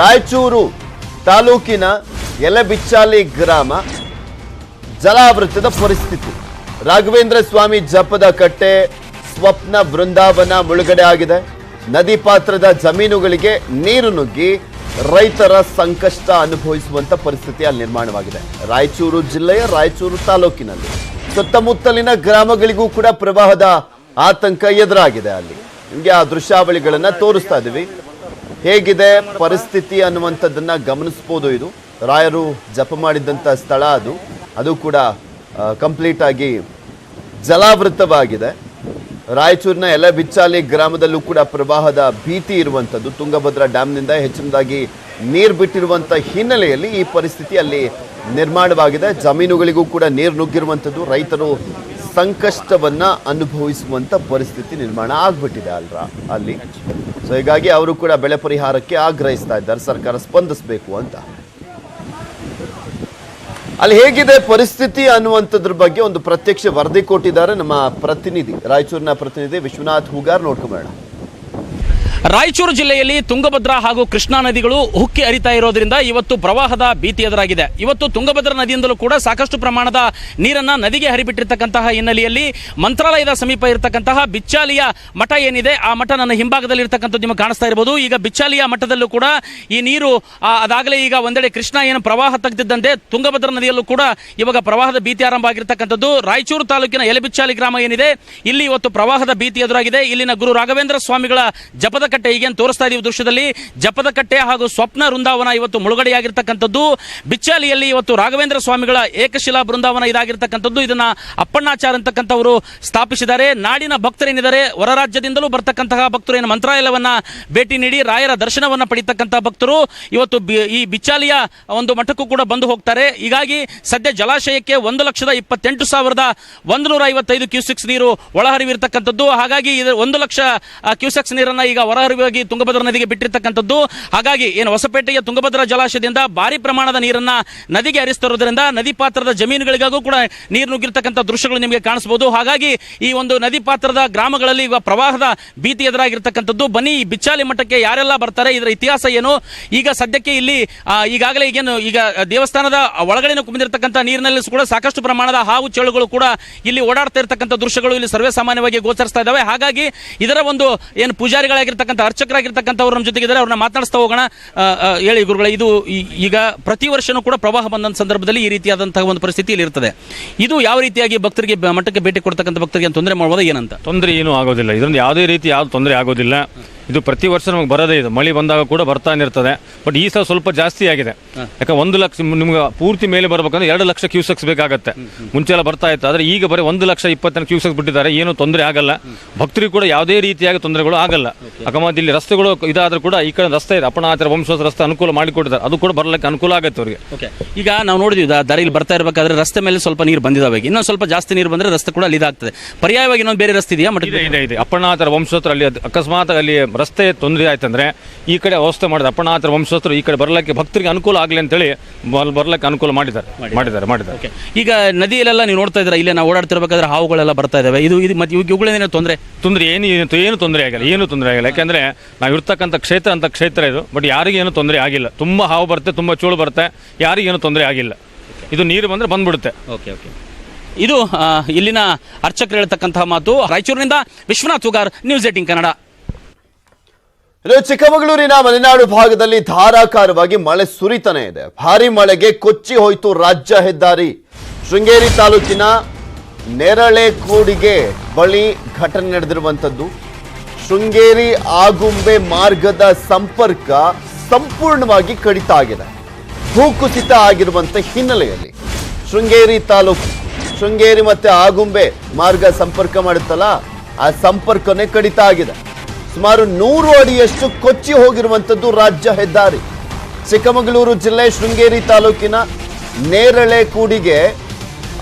Speaker 1: ರಾಯಚೂರು ತಾಲೂಕಿನ ಎಲೆಬಿಚ್ಚಾಲಿ ಗ್ರಾಮ ಜಲಾವೃತದ ಪರಿಸ್ಥಿತಿ. ರಾಘವೇಂದ್ರ ಸ್ವಾಮಿ ಜಪದ ಕಟ್ಟೆ, ಸ್ವಪ್ನ ಬೃಂದಾವನ ಮುಳುಗಡೆ ಆಗಿದೆ. ನದಿ ಪಾತ್ರದ ಜಮೀನುಗಳಿಗೆ ನೀರು ನುಗ್ಗಿ ರೈತರ ಸಂಕಷ್ಟ ಅನುಭವಿಸುವಂತ ಪರಿಸ್ಥಿತಿ ಅಲ್ಲಿ ನಿರ್ಮಾಣವಾಗಿದೆ. ರಾಯಚೂರು ಜಿಲ್ಲೆಯ ರಾಯಚೂರು ತಾಲೂಕಿನಲ್ಲಿ ಸುತ್ತಮುತ್ತಲಿನ ಗ್ರಾಮಗಳಿಗೂ ಕೂಡ ಪ್ರವಾಹದ ಆತಂಕ ಎದುರಾಗಿದೆ. ಅಲ್ಲಿ ನಿಮಗೆ ಆ ದೃಶ್ಯಾವಳಿಗಳನ್ನ ತೋರಿಸ್ತಾ ಇದೀವಿ. ಹೇಗಿದೆ ಪರಿಸ್ಥಿತಿ ಅನ್ನುವಂಥದ್ದನ್ನ ಗಮನಿಸ್ಬೋದು. ಇದು ರಾಯರು ಜಪ ಮಾಡಿದ್ದಂಥ ಸ್ಥಳ, ಅದು ಕೂಡ ಕಂಪ್ಲೀಟ್ ಆಗಿ ಜಲಾವೃತವಾಗಿದೆ. ರಾಯಚೂರಿನ ಎಲೆಬಿಚ್ಚಾಲಿ ಗ್ರಾಮದಲ್ಲೂ ಕೂಡ ಪ್ರವಾಹದ ಭೀತಿ ಇರುವಂಥದ್ದು. ತುಂಗಭದ್ರಾ ಡ್ಯಾಂನಿಂದ ಹೆಚ್ಚಿನದಾಗಿ ನೀರು ಬಿಟ್ಟಿರುವಂಥ ಹಿನ್ನೆಲೆಯಲ್ಲಿ ಈ ಪರಿಸ್ಥಿತಿ ಅಲ್ಲಿ ನಿರ್ಮಾಣವಾಗಿದೆ. ಜಮೀನುಗಳಿಗೂ ಕೂಡ ನೀರು ನುಗ್ಗಿರುವಂಥದ್ದು. ರೈತರು ಸಂಕಷ್ಟವನ್ನ ಅನುಭವಿಸುವಂಥ ಪರಿಸ್ಥಿತಿ ನಿರ್ಮಾಣ ಆಗ್ಬಿಟ್ಟಿದೆ ಅಲ್ಲಿ. ಸೊ ಹೀಗಾಗಿ ಅವರು ಕೂಡ ಬೆಳೆ ಪರಿಹಾರಕ್ಕೆ ಆಗ್ರಹಿಸ್ತಾ ಇದ್ದಾರೆ, ಸರ್ಕಾರ ಸ್ಪಂದಿಸಬೇಕು ಅಂತ. ಅಲ್ಲಿ ಹೇಗಿದೆ ಪರಿಸ್ಥಿತಿ ಅನ್ನುವಂಥದ್ರ ಬಗ್ಗೆ ಒಂದು ಪ್ರತ್ಯಕ್ಷ ವರದಿ ಕೊಟ್ಟಿದ್ದಾರೆ ನಮ್ಮ ಪ್ರತಿನಿಧಿ, ರಾಯಚೂರಿನ ಪ್ರತಿನಿಧಿ ವಿಶ್ವನಾಥ್ ಹೂಗಾರ್. ನೋಡ್ಕೊಂಬೇಡ.
Speaker 4: ರಾಯಚೂರು ಜಿಲ್ಲೆಯಲ್ಲಿ ತುಂಗಭದ್ರಾ ಹಾಗೂ ಕೃಷ್ಣಾ ನದಿಗಳು ಉಕ್ಕಿ ಹರಿತಾ ಇರೋದ್ರಿಂದ ಇವತ್ತು ಪ್ರವಾಹದ ಭೀತಿ ಎದುರಾಗಿದೆ. ಇವತ್ತು ತುಂಗಭದ್ರಾ ನದಿಯಿಂದಲೂ ಕೂಡ ಸಾಕಷ್ಟು ಪ್ರಮಾಣದ ನೀರನ್ನ ನದಿಗೆ ಹರಿಬಿಟ್ಟಿರ್ತಕ್ಕಂತಹ ಹಿನ್ನೆಲೆಯಲ್ಲಿ ಮಂತ್ರಾಲಯದ ಸಮೀಪ ಇರತಕ್ಕಂತಹ ಬಿಚ್ಚಾಲಿಯ ಮಠ ಏನಿದೆ, ಆ ಮಠ ನನ್ನ ಹಿಂಭಾಗದಲ್ಲಿ ಇರತಕ್ಕಂಥದ್ದು ನಿಮಗೆ ಕಾಣಿಸ್ತಾ ಇರಬಹುದು. ಈಗ ಬಿಚ್ಚಾಲಿಯ ಮಠದಲ್ಲೂ ಕೂಡ ಈ ನೀರು ಅದಾಗಲೇ ಈಗ ಒಂದೆಡೆ ಕೃಷ್ಣಾ ಏನು ಪ್ರವಾಹ ತೆಗೆದಿದ್ದಂತೆ ತುಂಗಭದ್ರಾ ನದಿಯಲ್ಲೂ ಕೂಡ ಇವಾಗ ಪ್ರವಾಹದ ಭೀತಿ ಆರಂಭ ಆಗಿರ್ತಕ್ಕಂಥದ್ದು. ರಾಯಚೂರು ತಾಲೂಕಿನ ಎಲೆಬಿಚ್ಚಾಲಿ ಗ್ರಾಮ ಏನಿದೆ, ಇಲ್ಲಿ ಇವತ್ತು ಪ್ರವಾಹದ ಭೀತಿ ಎದುರಾಗಿದೆ. ಇಲ್ಲಿನ ಗುರು ರಾಘವೇಂದ್ರ ಸ್ವಾಮಿಗಳ ಜಪದ ಕಟ್ಟೆ ಈಗೇನು ತೋರಿಸ್ತಾ ಇದೀವಿ ದೃಶ್ಯದಲ್ಲಿ, ಜಪದ ಕಟ್ಟೆ ಹಾಗೂ ಸ್ವಪ್ನ ವೃಂದಾವನ ಇವತ್ತು ಮುಳುಗಡೆಯಾಗಿರ್ತಕ್ಕಂಥದ್ದು. ಬಿಚ್ಚಾಲಿಯಲ್ಲಿ ಇವತ್ತು ರಾಘವೇಂದ್ರ ಸ್ವಾಮಿಗಳ ಏಕಶಿಲಾ ಬೃಂದಾವನ ಇದಾಗಿರ್ತಕ್ಕಂಥದ್ದು. ಇದನ್ನ ಅಪ್ಪಣ್ಣಾಚಾರ್ ಅಂತಕ್ಕಂಥವರು ಸ್ಥಾಪಿಸಿದ್ದಾರೆ. ನಾಡಿನ ಭಕ್ತರೇನಿದ್ದಾರೆ, ಹೊರ ರಾಜ್ಯದಿಂದಲೂ ಬರ್ತಕ್ಕಂತಹ ಭಕ್ತರು ಏನು ಮಂತ್ರಾಲಯವನ್ನ ಭೇಟಿ ನೀಡಿ ರಾಯರ ದರ್ಶನವನ್ನ ಪಡಿತಕ್ಕಂತಹ ಭಕ್ತರು ಇವತ್ತು ಈ ಬಿಚ್ಚಾಲಿಯ ಒಂದು ಮಠಕ್ಕೂ ಕೂಡ ಬಂದು ಹೋಗ್ತಾರೆ. ಹೀಗಾಗಿ ಸದ್ಯ ಜಲಾಶಯಕ್ಕೆ 1,28,155 ಕ್ಯೂಸೆಕ್ಸ್ ನೀರು ಒಳಹರಿವಿರ್ತಕ್ಕಂಥದ್ದು. ಹಾಗಾಗಿ 1 ಲಕ್ಷ ಕ್ಯೂಸೆಕ್ಸ್ ನೀರನ್ನ ಈಗ ಹೊರಹರಿವಾಗಿ ತುಂಗಭದ್ರಾ ನದಿಗೆ ಬಿಟ್ಟಿರ್ತಕ್ಕಂಥದ್ದು. ಹಾಗಾಗಿ ಏನು ಹೊಸಪೇಟೆಯ ತುಂಗಭದ್ರಾ ಜಲಾಶಯದಿಂದ ಭಾರಿ ಪ್ರಮಾಣದ ನೀರನ್ನ ನದಿಗೆ ಹರಿಸ್ತಿರೋದ್ರಿಂದ ನದಿ ಪಾತ್ರದ ಜಮೀನುಗಳಿಗೂ ಕೂಡ ನೀರು ನುಗ್ಗಿರ್ತಕ್ಕಂಥ ದೃಶ್ಯಗಳು ನಿಮಗೆ ಕಾಣಿಸಬಹುದು. ಹಾಗಾಗಿ ಈ ಒಂದು ನದಿ ಪಾತ್ರದ ಗ್ರಾಮಗಳಲ್ಲಿ ಈಗ ಪ್ರವಾಹದ ಭೀತಿ ಎದುರಾಗಿರ್ತಕ್ಕಂಥದ್ದು. ಬನ್ನಿ, ಈ ಬಿಚ್ಚಾಲಿ ಮಠಕ್ಕೆ ಯಾರೆಲ್ಲ ಬರ್ತಾರೆ, ಇದರ ಇತಿಹಾಸ ಏನು, ಈಗ ಸದ್ಯಕ್ಕೆ ಇಲ್ಲಿ ಈಗಾಗಲೇ ಈಗ ದೇವಸ್ಥಾನದ ಒಳಗಡೆ ಕುಂಬಿರ್ತಕ್ಕಂಥ ನೀರಿನಲ್ಲಿ ಕೂಡ ಸಾಕಷ್ಟು ಪ್ರಮಾಣದ ಹಾವು ಚೇಳುಗಳು ಕೂಡ ಇಲ್ಲಿ ಓಡಾಡ್ತಾ ಇರತಕ್ಕಂಥ ದೃಶ್ಯಗಳು ಇಲ್ಲಿ ಸರ್ವೇ ಸಾಮಾನ್ಯವಾಗಿ ಗೋಚರಿಸ್ತಾ ಇದ್ದಾವೆ. ಹಾಗಾಗಿ ಇದರ ಒಂದು ಏನು ಪೂಜಾರಿಗಳಾಗಿರ್ತಕ್ಕಂಥ ಅರ್ಚಕರಾಗಿರ್ತಕ್ಕಂಥವ್ರು ನಮ್ಮ ಜೊತೆಗಿದ್ದಾರೆ, ಅವ್ರನ್ನ ಮಾತನಾಡಿಸ್ತಾ ಹೋಗೋಣ. ಹೇಳಿ ಗುರುಗಳೇ, ಇದು ಈಗ ಪ್ರತಿ ವರ್ಷನೂ ಕೂಡ ಪ್ರವಾಹ ಬಂದ ಸಂದರ್ಭದಲ್ಲಿ ಈ ರೀತಿಯಾದಂತಹ ಒಂದು ಪರಿಸ್ಥಿತಿ ಇಲ್ಲಿ ಇರ್ತದೆ. ಇದು ಯಾವ ರೀತಿಯಾಗಿ ಭಕ್ತರಿಗೆ ಮಠಕ್ಕೆ ಭೇಟಿ ಕೊಡ್ತಕ್ಕಂಥ ಭಕ್ತರಿಗೆ ತೊಂದರೆ ಮಾಡ್ಬೋದು, ಏನಂತ?
Speaker 5: ತೊಂದರೆ ಏನೂ ಆಗೋದಿಲ್ಲ, ಇದರಿಂದ ಯಾವುದೇ ರೀತಿ ಯಾವ್ದು ತೊಂದರೆ ಆಗೋದಿಲ್ಲ. ಇದು ಪ್ರತಿ ವರ್ಷ ನಮಗೆ ಬರೋದೇ, ಇದು ಮಳೆ ಬಂದಾಗ ಕೂಡ ಬರ್ತಾನೆ ಇರ್ತದೆ. ಬಟ್ ಈ ಸಲ ಸ್ವಲ್ಪ ಜಾಸ್ತಿ ಆಗಿದೆ. ಯಾಕೆ 1 ಲಕ್ಷ ನಿಮ್ಗೆ ಪೂರ್ತಿ ಮೇಲೆ ಬರ್ಬೇಕಂದ್ರೆ 2 ಲಕ್ಷ ಕ್ಯೂಸೆಕ್ಸ್ ಬೇಕಾಗತ್ತೆ. ಮುಂಚೆ ಎಲ್ಲ ಬರ್ತಾ ಇತ್ತು, ಆದರೆ ಈಗ ಬರೀ 1,28,000 ಕ್ಯೂಸೆಕ್ಸ್ ಬಿಟ್ಟಿದ್ದಾರೆ. ಏನು ತೊಂದರೆ ಆಗಲ್ಲ, ಭಕ್ತರಿಗೆ ಕೂಡ ಯಾವುದೇ ರೀತಿಯಾಗಿ ತೊಂದರೆಗಳು ಆಗಲ್ಲ. ಅಕಸ್ಮಾತ್ ಇಲ್ಲಿ ರಸ್ತೆಗಳು ಇದಾದ್ರೂ ಕೂಡ ಈ ಕಡೆ ರಸ್ತೆ ಇದೆ, ಅಪ್ಪಣಾಚಾರ ವಂಶೋತ್ಸವ ರಸ್ತೆ ಅನುಕೂಲ ಮಾಡಿಕೊಟ್ಟಿದ್ದಾರೆ, ಅದು ಕೂಡ ಬರ್ಲಿಕ್ಕೆ ಅನುಕೂಲ ಆಗುತ್ತೆ ಅವರಿಗೆ.
Speaker 4: ಈಗ ನಾವು ನೋಡಿದ್ವಿ ದಾರಿಯಲ್ಲಿ ಬರ್ತಾ ಇರಬೇಕಾದ್ರೆ ರಸ್ತೆ ಮೇಲೆ ಸ್ವಲ್ಪ ನೀರು ಬಂದಿದ್ದಾವೆ. ಇನ್ನೊಂದು ಸ್ವಲ್ಪ ಜಾಸ್ತಿ ನೀರು ಬಂದ್ರೆ ರಸ್ತೆ ಕೂಡ ಅಲ್ಲಿ ಇದಾಗ್ತದೆ. ಪರ್ಯಾಯವಾಗಿ ಇನ್ನೊಂದು ಬೇರೆ ರಸ್ತೆ ಇದೆಯಾ?
Speaker 5: ಇದೆ ಅಪ್ಪಣಾಚಾರ ವಂಶೋತ್ಸವ ಅಲ್ಲಿ ಅಕಸ್ಮಾತ್ ಅಲ್ಲಿ ರಸ್ತೆ ತೊಂದರೆ ಆಯ್ತಂದ್ರೆ ಈ ಕಡೆ ವ್ಯವಸ್ಥೆ ಮಾಡಿದ ಅಪ್ಪಣಾಚಾರ ವಂಶೋತ್ಸವ ಈ ಕಡೆ ಬರ್ಲಿಕ್ಕೆ ಭಕ್ತರಿಗೆ ಅನುಕೂಲ ಆಗಲಿ ಅಂತೇಳಿ ಬರ್ಲಿಕ್ಕೆ ಅನುಕೂಲ ಮಾಡಿದ್ದಾರೆ.
Speaker 4: ಈಗ ನದಿಯಲ್ಲೆಲ್ಲ ನೀವು ನೋಡ್ತಾ ಇದ್ರೆ ಇಲ್ಲೇ ನಾವು ಓಡಾಡ್ತಿರ್ಬೇಕಾದ್ರೆ ಹಾವುಗಳೆಲ್ಲ ಬರ್ತಾ ಇದಾವೆ. ಇದು ಮತ್ತೆ ಇವುಗಳೇನೋ ತೊಂದರೆ
Speaker 5: ಏನು ತೊಂದರೆ ಆಗಿಲ್ಲ. ಯಾಕಂದ್ರೆ ನಾವು ಇರ್ತಕ್ಕಂಥ ಕ್ಷೇತ್ರ ಅಂತ ಕ್ಷೇತ್ರ ಇದು. ಬಟ್ ಯಾರಿಗೇನು ತೊಂದರೆ ಆಗಿಲ್ಲ. ತುಂಬಾ ಹಾವು ಬರುತ್ತೆ, ತುಂಬಾ ಚೋಳು ಬರುತ್ತೆ, ಯಾರಿಗೇನು ತೊಂದರೆ ಆಗಿಲ್ಲ. ಇದು ನೀರು ಬಂದ್ರೆ ಬಂದ್ಬಿಡುತ್ತೆ.
Speaker 4: ಇದು ಇಲ್ಲಿನ ಅರ್ಚಕರು ಹೇಳ್ತಕ್ಕಂತಹ ಮಾತು. ರಾಯಚೂರಿನಿಂದ ವಿಶ್ವನಾಥ್ ಹುಗಾರ್, ನ್ಯೂಸ್ 18 ಕನ್ನಡ.
Speaker 1: ಚಿಕ್ಕಮಗಳೂರಿನ ಮಲೆನಾಡು ಭಾಗದಲ್ಲಿ ಧಾರಾಕಾರವಾಗಿ ಮಳೆ ಸುರಿತಾನೆ ಇದೆ. ಭಾರಿ ಮಳೆಗೆ ಕೊಚ್ಚಿ ಹೋಯಿತು ರಾಜ್ಯ ಹೆದ್ದಾರಿ. ಶೃಂಗೇರಿ ತಾಲೂಕಿನ ನೇರಳೆಕೋಡಿಗೆ ಬಳಿ ಘಟನೆ ನಡೆದಿರುವಂತದ್ದು. ಶೃಂಗೇರಿ ಆಗುಂಬೆ ಮಾರ್ಗದ ಸಂಪರ್ಕ ಸಂಪೂರ್ಣವಾಗಿ ಕಡಿತ ಆಗಿದೆ. ಭೂಕುಸಿತ ಆಗಿರುವಂತ ಹಿನ್ನೆಲೆಯಲ್ಲಿ ಶೃಂಗೇರಿ ತಾಲೂಕು, ಶೃಂಗೇರಿ ಮತ್ತೆ ಆಗುಂಬೆ ಮಾರ್ಗ ಸಂಪರ್ಕ ಮಾಡುತ್ತಲ್ಲ, ಆ ಸಂಪರ್ಕನೇ ಕಡಿತ ಆಗಿದೆ. ಸುಮಾರು 100 ಅಡಿಯಷ್ಟು ಕೊಚ್ಚಿ ಹೋಗಿರುವಂಥದ್ದು ರಾಜ್ಯ ಹೆದ್ದಾರಿ. ಚಿಕ್ಕಮಗಳೂರು ಜಿಲ್ಲೆ ಶೃಂಗೇರಿ ತಾಲೂಕಿನ ನೇರಳೆಕೂಡಿಗೆ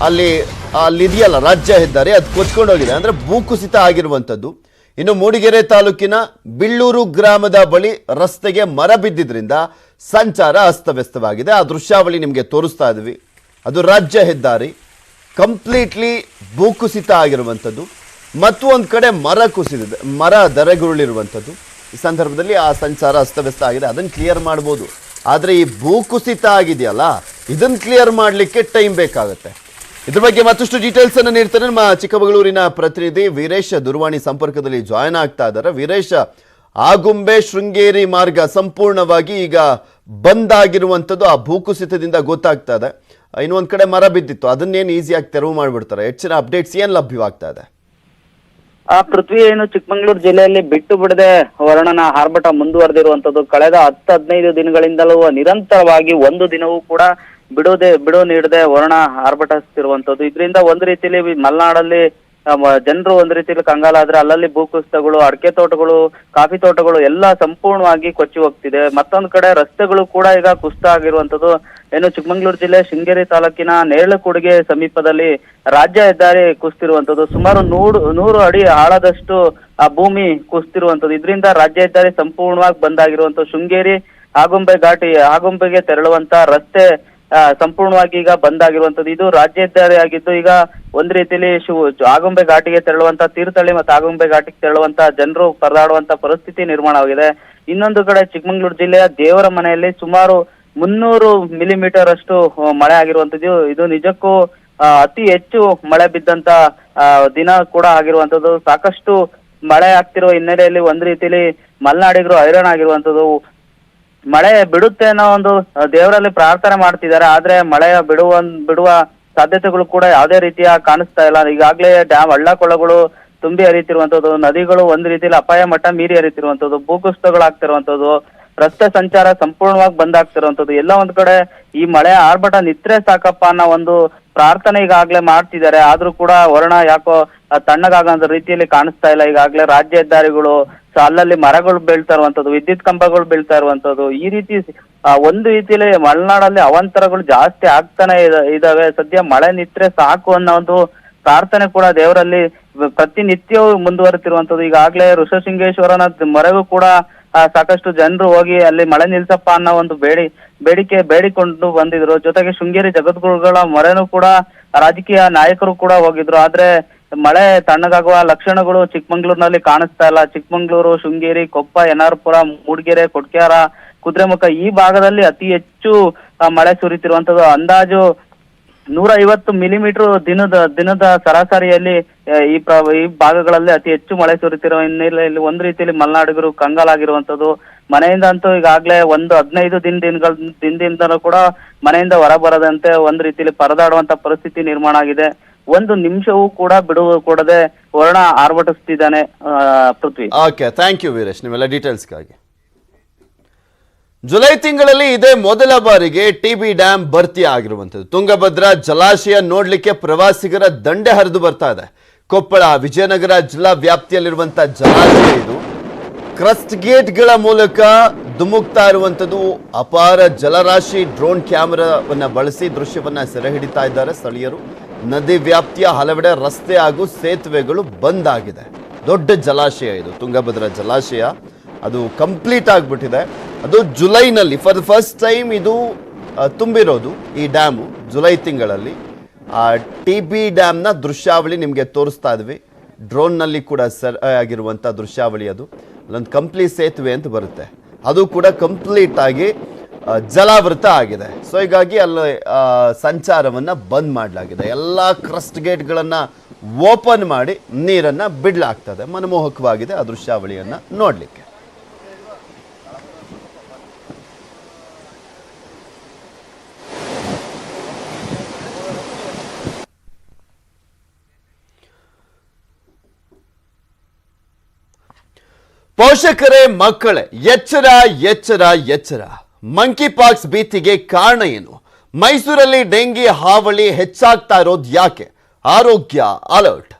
Speaker 1: ಅಲ್ಲಿದೆಯಲ್ಲ ರಾಜ್ಯ ಹೆದ್ದಾರಿ, ಅದು ಕೊಚ್ಕೊಂಡು ಹೋಗಿದೆ, ಅಂದ್ರೆ ಭೂಕುಸಿತ ಆಗಿರುವಂಥದ್ದು. ಇನ್ನು ಮೂಡಿಗೆರೆ ತಾಲೂಕಿನ ಬಿಳ್ಳೂರು ಗ್ರಾಮದ ಬಳಿ ರಸ್ತೆಗೆ ಮರ ಬಿದ್ದಿದ್ರಿಂದ ಸಂಚಾರ ಅಸ್ತವ್ಯಸ್ತವಾಗಿದೆ. ಆ ದೃಶ್ಯಾವಳಿ ನಿಮಗೆ ತೋರಿಸ್ತಾ ಇದ್ವಿ. ಅದು ರಾಜ್ಯ ಹೆದ್ದಾರಿ ಕಂಪ್ಲೀಟ್ಲಿ ಭೂಕುಸಿತ ಆಗಿರುವಂಥದ್ದು. ಮತ್ತು ಒಂದು ಕಡೆ ಮರ ಕುಸಿದಿದೆ, ಮರ ಧರೆಗುರುಳಿರುವಂಥದ್ದು. ಈ ಸಂದರ್ಭದಲ್ಲಿ ಆ ಸಂಚಾರ ಅಸ್ತವ್ಯಸ್ತ ಆಗಿದೆ. ಅದನ್ನು ಕ್ಲಿಯರ್ ಮಾಡ್ಬೋದು, ಆದರೆ ಈ ಭೂಕುಸಿತ ಆಗಿದೆಯಲ್ಲ, ಇದನ್ನು ಕ್ಲಿಯರ್ ಮಾಡಲಿಕ್ಕೆ ಟೈಮ್ ಬೇಕಾಗುತ್ತೆ. ಇದ್ರ ಬಗ್ಗೆ ಮತ್ತಷ್ಟು ಡೀಟೇಲ್ಸ್ ಅನ್ನು ನೀಡ್ತಾರೆ ನಮ್ಮ ಚಿಕ್ಕಮಗಳೂರಿನ ಪ್ರತಿನಿಧಿ ವೀರೇಶ್. ದೂರವಾಣಿ ಸಂಪರ್ಕದಲ್ಲಿ ಜಾಯ್ನ್ ಆಗ್ತಾ ಇದ್ದಾರೆ. ವೀರೇಶ್, ಆಗುಂಬೆ ಶೃಂಗೇರಿ ಮಾರ್ಗ ಸಂಪೂರ್ಣವಾಗಿ ಈಗ ಬಂದ್ ಆಗಿರುವಂಥದ್ದು ಆ ಭೂಕುಸಿತದಿಂದ ಗೊತ್ತಾಗ್ತಾ ಇದೆ. ಇನ್ನೊಂದ್ ಕಡೆ ಮರ ಬಿದ್ದಿತ್ತು, ಅದನ್ನೇನು ಈಸಿಯಾಗಿ ತೆರವು ಮಾಡಿಬಿಡ್ತಾರೆ. ಹೆಚ್ಚಿನ ಅಪ್ಡೇಟ್ಸ್ ಏನ್ ಲಭ್ಯವಾಗ್ತಾ ಇದೆ?
Speaker 6: ಆ ಪೃಥ್ವಿ ಏನು ಚಿಕ್ಕಮಗಳೂರು ಜಿಲ್ಲೆಯಲ್ಲಿ ಬಿಟ್ಟು ಬಿಡದೆ ವರುಣನ ಆರ್ಭಟ ಮುಂದುವರೆದಿರುವಂತದ್ದು ಕಳೆದ 10-15 ದಿನಗಳಿಂದಲೂ ನಿರಂತರವಾಗಿ ಒಂದು ದಿನವೂ ಕೂಡ ಬಿಡುವು ನೀಡದೆ ವರುಣ ಆರ್ಭಟಿಸುತ್ತಿರುವಂತದ್ದು. ಇದರಿಂದ ಒಂದು ರೀತಿಯಲ್ಲಿ ಮಲೆನಾಡಲ್ಲಿ ಜನರು ಒಂದು ರೀತಿಯಲ್ಲಿ ಕಂಗಾಲಾದ್ರೆ ಅಲ್ಲಲ್ಲಿ ಭೂಕುಸಿತಗಳು, ಅಡಿಕೆ ತೋಟಗಳು, ಕಾಫಿ ತೋಟಗಳು ಎಲ್ಲ ಸಂಪೂರ್ಣವಾಗಿ ಕೊಚ್ಚಿ ಹೋಗ್ತಿದೆ. ಮತ್ತೊಂದು ಕಡೆ ರಸ್ತೆಗಳು ಕೂಡ ಈಗ ಕುಸಿತ ಆಗಿರುವಂತದ್ದು. ಏನು ಚಿಕ್ಕಮಗಳೂರು ಜಿಲ್ಲೆ ಶೃಂಗೇರಿ ತಾಲೂಕಿನ ನೇರಳಕುಡಿಗೆ ಸಮೀಪದಲ್ಲಿ ರಾಜ್ಯ ಹೆದ್ದಾರಿ ಕುಸಿತಿರುವಂತದ್ದು. ಸುಮಾರು 100 ಅಡಿ ಆಳದಷ್ಟು ಆ ಭೂಮಿ ಕುಸಿತಿರುವಂತದ್ದು. ಇದರಿಂದ ರಾಜ್ಯ ಹೆದ್ದಾರಿ ಸಂಪೂರ್ಣವಾಗಿ ಬಂದ್ ಆಗಿರುವಂತದ್ದು. ಶೃಂಗೇರಿ ಆಗುಂಬೆಗೆ ತೆರಳುವಂತ ರಸ್ತೆ ಸಂಪೂರ್ಣವಾಗಿ ಈಗ ಬಂದ್ ಆಗಿರುವಂತದ್ದು. ಇದು ರಾಜ್ಯ ಹೆದ್ದಾರಿ ಆಗಿದ್ದು ಈಗ ಒಂದ್ ರೀತಿಯಲ್ಲಿ ಆಗುಂಬೆ ಘಾಟಿಗೆ ತೆರಳುವಂತ ತೀರ್ಥಹಳ್ಳಿ ಮತ್ತು ಆಗುಂಬೆ ಘಾಟಿಗೆ ತೆರಳುವಂತ ಜನರು ಪರದಾಡುವಂತ ಪರಿಸ್ಥಿತಿ ನಿರ್ಮಾಣವಾಗಿದೆ. ಇನ್ನೊಂದು ಕಡೆ ಚಿಕ್ಕಮಗಳೂರು ಜಿಲ್ಲೆಯ ದೇವರ ಮನೆಯಲ್ಲಿ ಸುಮಾರು 300 ಮಿಲಿಮೀಟರ್ ಅಷ್ಟು ಮಳೆ ಆಗಿರುವಂತದ್ದು. ಇದು ನಿಜಕ್ಕೂ ಅತಿ ಹೆಚ್ಚು ಮಳೆ ಬಿದ್ದಂತ ದಿನ ಕೂಡ ಆಗಿರುವಂತದ್ದು. ಸಾಕಷ್ಟು ಮಳೆ ಆಗ್ತಿರುವ ಹಿನ್ನೆಲೆಯಲ್ಲಿ ಒಂದ್ ರೀತಿಯಲ್ಲಿ ಮಲೆನಾಡಿಗರು ಹೈರಾಣ ಆಗಿರುವಂತದ್ದು. ಮಳೆ ಬಿಡುತ್ತೆ ಅನ್ನೋ ಒಂದು ದೇವರಲ್ಲಿ ಪ್ರಾರ್ಥನೆ ಮಾಡ್ತಿದ್ದಾರೆ. ಆದ್ರೆ ಮಳೆ ಬಿಡುವ ಸಾಧ್ಯತೆಗಳು ಕೂಡ ಯಾವುದೇ ರೀತಿಯ ಕಾಣಿಸ್ತಾ ಇಲ್ಲ. ಈಗಾಗಲೇ ಡ್ಯಾಮ್ ಹಳ್ಳ ಕೊಳ್ಳಗಳು ತುಂಬಿ ಹರಿತಿರುವಂತದ್ದು, ನದಿಗಳು ಒಂದ್ ರೀತಿಯಲ್ಲಿ ಅಪಾಯ ಮಟ್ಟ ಮೀರಿ ಹರಿತಿರುವಂತದ್ದು, ಭೂಕುಸಿತಗಳಾಗ್ತಿರುವಂತದ್ದು, ರಸ್ತೆ ಸಂಚಾರ ಸಂಪೂರ್ಣವಾಗಿ ಬಂದ್ ಆಗ್ತಿರುವಂತದ್ದು. ಎಲ್ಲ ಒಂದ್ ಕಡೆ ಈ ಮಳೆ ಆರ್ಭಟ ನಿತ್ರೆ ಸಾಕಪ್ಪ ಅನ್ನೋ ಒಂದು ಪ್ರಾರ್ಥನೆ ಈಗಾಗ್ಲೇ ಮಾಡ್ತಿದ್ದಾರೆ. ಆದ್ರೂ ಕೂಡ ವರುಣ ಯಾಕೋ ತಣ್ಣಗಾಗೋ ರೀತಿಯಲ್ಲಿ ಕಾಣಿಸ್ತಾ ಇಲ್ಲ. ಈಗಾಗ್ಲೇ ರಾಜ್ಯ ಹೆದ್ದಾರಿಗಳು ಅಲ್ಲಲ್ಲಿ ಮರಗಳು ಬೀಳ್ತಾ ಇರುವಂತದ್ದು, ವಿದ್ಯುತ್ ಕಂಬಗಳು ಬೀಳ್ತಾ ಇರುವಂತದ್ದು, ಈ ರೀತಿ ಒಂದು ರೀತಿಯಲ್ಲಿ ಮಲೆನಾಡಲ್ಲಿ ಅವಾಂತರಗಳು ಜಾಸ್ತಿ ಆಗ್ತಾನೆ ಇದಾವೆ. ಸದ್ಯ ಮಳೆ ನಿತ್ರೆ ಸಾಕು ಅನ್ನೋ ಒಂದು ಪ್ರಾರ್ಥನೆ ಕೂಡ ದೇವರಲ್ಲಿ ಪ್ರತಿನಿತ್ಯವೂ ಮುಂದುವರೆತಿರುವಂತದ್ದು. ಈಗಾಗ್ಲೇ ಋಷಶೃಂಗೇಶ್ವರನ ಮೊರೆಗೂ ಕೂಡ ಸಾಕಷ್ಟು ಜನರು ಹೋಗಿ ಅಲ್ಲಿ ಮಳೆ ನಿಲ್ಸಪ್ಪ ಅನ್ನೋ ಒಂದು ಬೇಡಿಕೊಂಡು ಬಂದಿದ್ರು. ಜೊತೆಗೆ ಶೃಂಗೇರಿ ಜಗದ್ಗುರುಗಳ ಮೊರೆನೂ ಕೂಡ ರಾಜಕೀಯ ನಾಯಕರು ಕೂಡ ಹೋಗಿದ್ರು. ಆದ್ರೆ ಮಳೆ ತಣ್ಣಗಾಗುವ ಲಕ್ಷಣಗಳು ಚಿಕ್ಕಮಂಗ್ಳೂರಿನಲ್ಲಿ ಕಾಣಿಸ್ತಾ ಇಲ್ಲ. ಚಿಕ್ಕಮಂಗ್ಳೂರು, ಶೃಂಗೇರಿ, ಕೊಪ್ಪ, ಎನ್ಆರ್ಪುರ, ಮೂಡಿಗೆರೆ, ಕೊಟ್ಕ್ಯಾರ, ಕುದ್ರೆಮುಖ ಈ ಭಾಗದಲ್ಲಿ ಅತಿ ಹೆಚ್ಚು ಮಳೆ ಸುರಿತಿರುವಂತದ್ದು. ಅಂದಾಜು 150 ಮಿಲಿಮೀಟರ್ ದಿನದ ಸರಾಸರಿಯಲ್ಲಿ ಈ ಭಾಗಗಳಲ್ಲಿ ಅತಿ ಹೆಚ್ಚು ಮಳೆ ಸುರಿತಿರುವ ಹಿನ್ನೆಲೆಯಲ್ಲಿ ಒಂದ್ ರೀತಿಯಲ್ಲಿ ಮಲೆನಾಡಿಗರು ಕಂಗಾಲಾಗಿರುವಂತದ್ದು. ಮನೆಯಿಂದ ಅಂತೂ ಈಗಾಗ್ಲೇ 15 ದಿನದಿಂದಲೂ ಕೂಡ ಮನೆಯಿಂದ ಹೊರ ಬರದಂತೆ ಒಂದ್ ರೀತಿಯಲ್ಲಿ ಪರದಾಡುವಂತ ಪರಿಸ್ಥಿತಿ ನಿರ್ಮಾಣ ಆಗಿದೆ. ಒಂದು ನಿಮಿಷವೂ ಕೂಡ ಬಿಡುವು ಕೊಡದೆ ವರುಣ ಆರ್ಭಟಿಸ್ತಿದ್ದಾನೆ. ಪೃಥ್ವಿ.
Speaker 1: ಓಕೆ, ಥ್ಯಾಂಕ್ ಯು ವೀರೇಶ್ ನಿಮ್ಮೆಲ್ಲ ಡೀಟೇಲ್ಸ್ಗಾಗಿ. ಜುಲೈ ತಿಂಗಳಲ್ಲಿ ಇದೇ ಮೊದಲ ಬಾರಿಗೆ ಟಿಬಿ ಡ್ಯಾಮ್ ಭರ್ತಿ ಆಗಿರುವಂಥದ್ದು. ತುಂಗಭದ್ರಾ ಜಲಾಶಯ ನೋಡ್ಲಿಕ್ಕೆ ಪ್ರವಾಸಿಗರ ದಂಡೆ ಹರಿದು ಬರ್ತಾ ಇದೆ. ಕೊಪ್ಪಳ, ವಿಜಯನಗರ ಜಿಲ್ಲಾ ವ್ಯಾಪ್ತಿಯಲ್ಲಿರುವಂತಹ ಜಲಾಶಯ ಇದು. ಕ್ರಸ್ಟ್ ಗೇಟ್ಗಳ ಮೂಲಕ ಧುಮುಕ್ತಾ ಇರುವಂಥದ್ದು. ಅಪಾರ ಜಲರಾಶಿ. ಡ್ರೋನ್ ಕ್ಯಾಮೆರಾವನ್ನ ಬಳಸಿ ದೃಶ್ಯವನ್ನ ಸೆರೆ ಹಿಡಿತಾ ಇದ್ದಾರೆ ಸ್ಥಳೀಯರು. ನದಿ ವ್ಯಾಪ್ತಿಯ ಹಲವೆಡೆ ರಸ್ತೆ ಹಾಗೂ ಸೇತುವೆಗಳು ಬಂದ್ ಆಗಿದೆ. ದೊಡ್ಡ ಜಲಾಶಯ ಇದು ತುಂಗಭದ್ರಾ ಜಲಾಶಯ. ಅದು ಕಂಪ್ಲೀಟ್ ಆಗಿಬಿಟ್ಟಿದೆ. ಅದು ಜುಲೈನಲ್ಲಿ ಫಾರ್ ದ ಫಸ್ಟ್ ಟೈಮ್ ಇದು ತುಂಬಿರೋದು ಈ ಡ್ಯಾಮು ಜುಲೈ ತಿಂಗಳಲ್ಲಿ. ಆ ಟಿಬಿ ಡ್ಯಾಮ್ನ ದೃಶ್ಯಾವಳಿ ನಿಮಗೆ ತೋರಿಸ್ತಾ ಇದ್ವಿ. ಡ್ರೋನ್ನಲ್ಲಿ ಕೂಡ ಆಗಿರುವಂಥ ದೃಶ್ಯಾವಳಿ. ಅದು ಅಲ್ಲೊಂದು ಕಂಪ್ಲೀಟ್ ಸೇತುವೆ ಅಂತ ಬರುತ್ತೆ, ಅದು ಕೂಡ ಕಂಪ್ಲೀಟ್ ಆಗಿ ಜಲಾವೃತ ಆಗಿದೆ. ಸೊ ಹೀಗಾಗಿ ಅಲ್ಲಿ ಸಂಚಾರವನ್ನು ಬಂದ್ ಮಾಡಲಾಗಿದೆ. ಎಲ್ಲ ಕ್ರಸ್ಟ್ ಗೇಟ್ಗಳನ್ನು ಓಪನ್ ಮಾಡಿ ನೀರನ್ನು ಬಿಡಲಾಗ್ತದೆ. ಮನಮೋಹಕವಾಗಿದೆ ಆ ದೃಶ್ಯಾವಳಿಯನ್ನು ನೋಡಲಿಕ್ಕೆ. ಪೋಷಕರೇ, ಮಕ್ಕಳೇ, ಎಚ್ಚರ ಎಚ್ಚರ ಎಚ್ಚರ. ಮಂಕಿ ಪಾಕ್ಸ್ ಭೀತಿಗೆ ಕಾರಣ ಏನು? ಮೈಸೂರಲ್ಲಿ ಡೆಂಗಿ ಹಾವಳಿ ಹೆಚ್ಚಾಗ್ತಾ ಇರೋದು ಯಾಕೆ? ಆರೋಗ್ಯ ಅಲರ್ಟ್.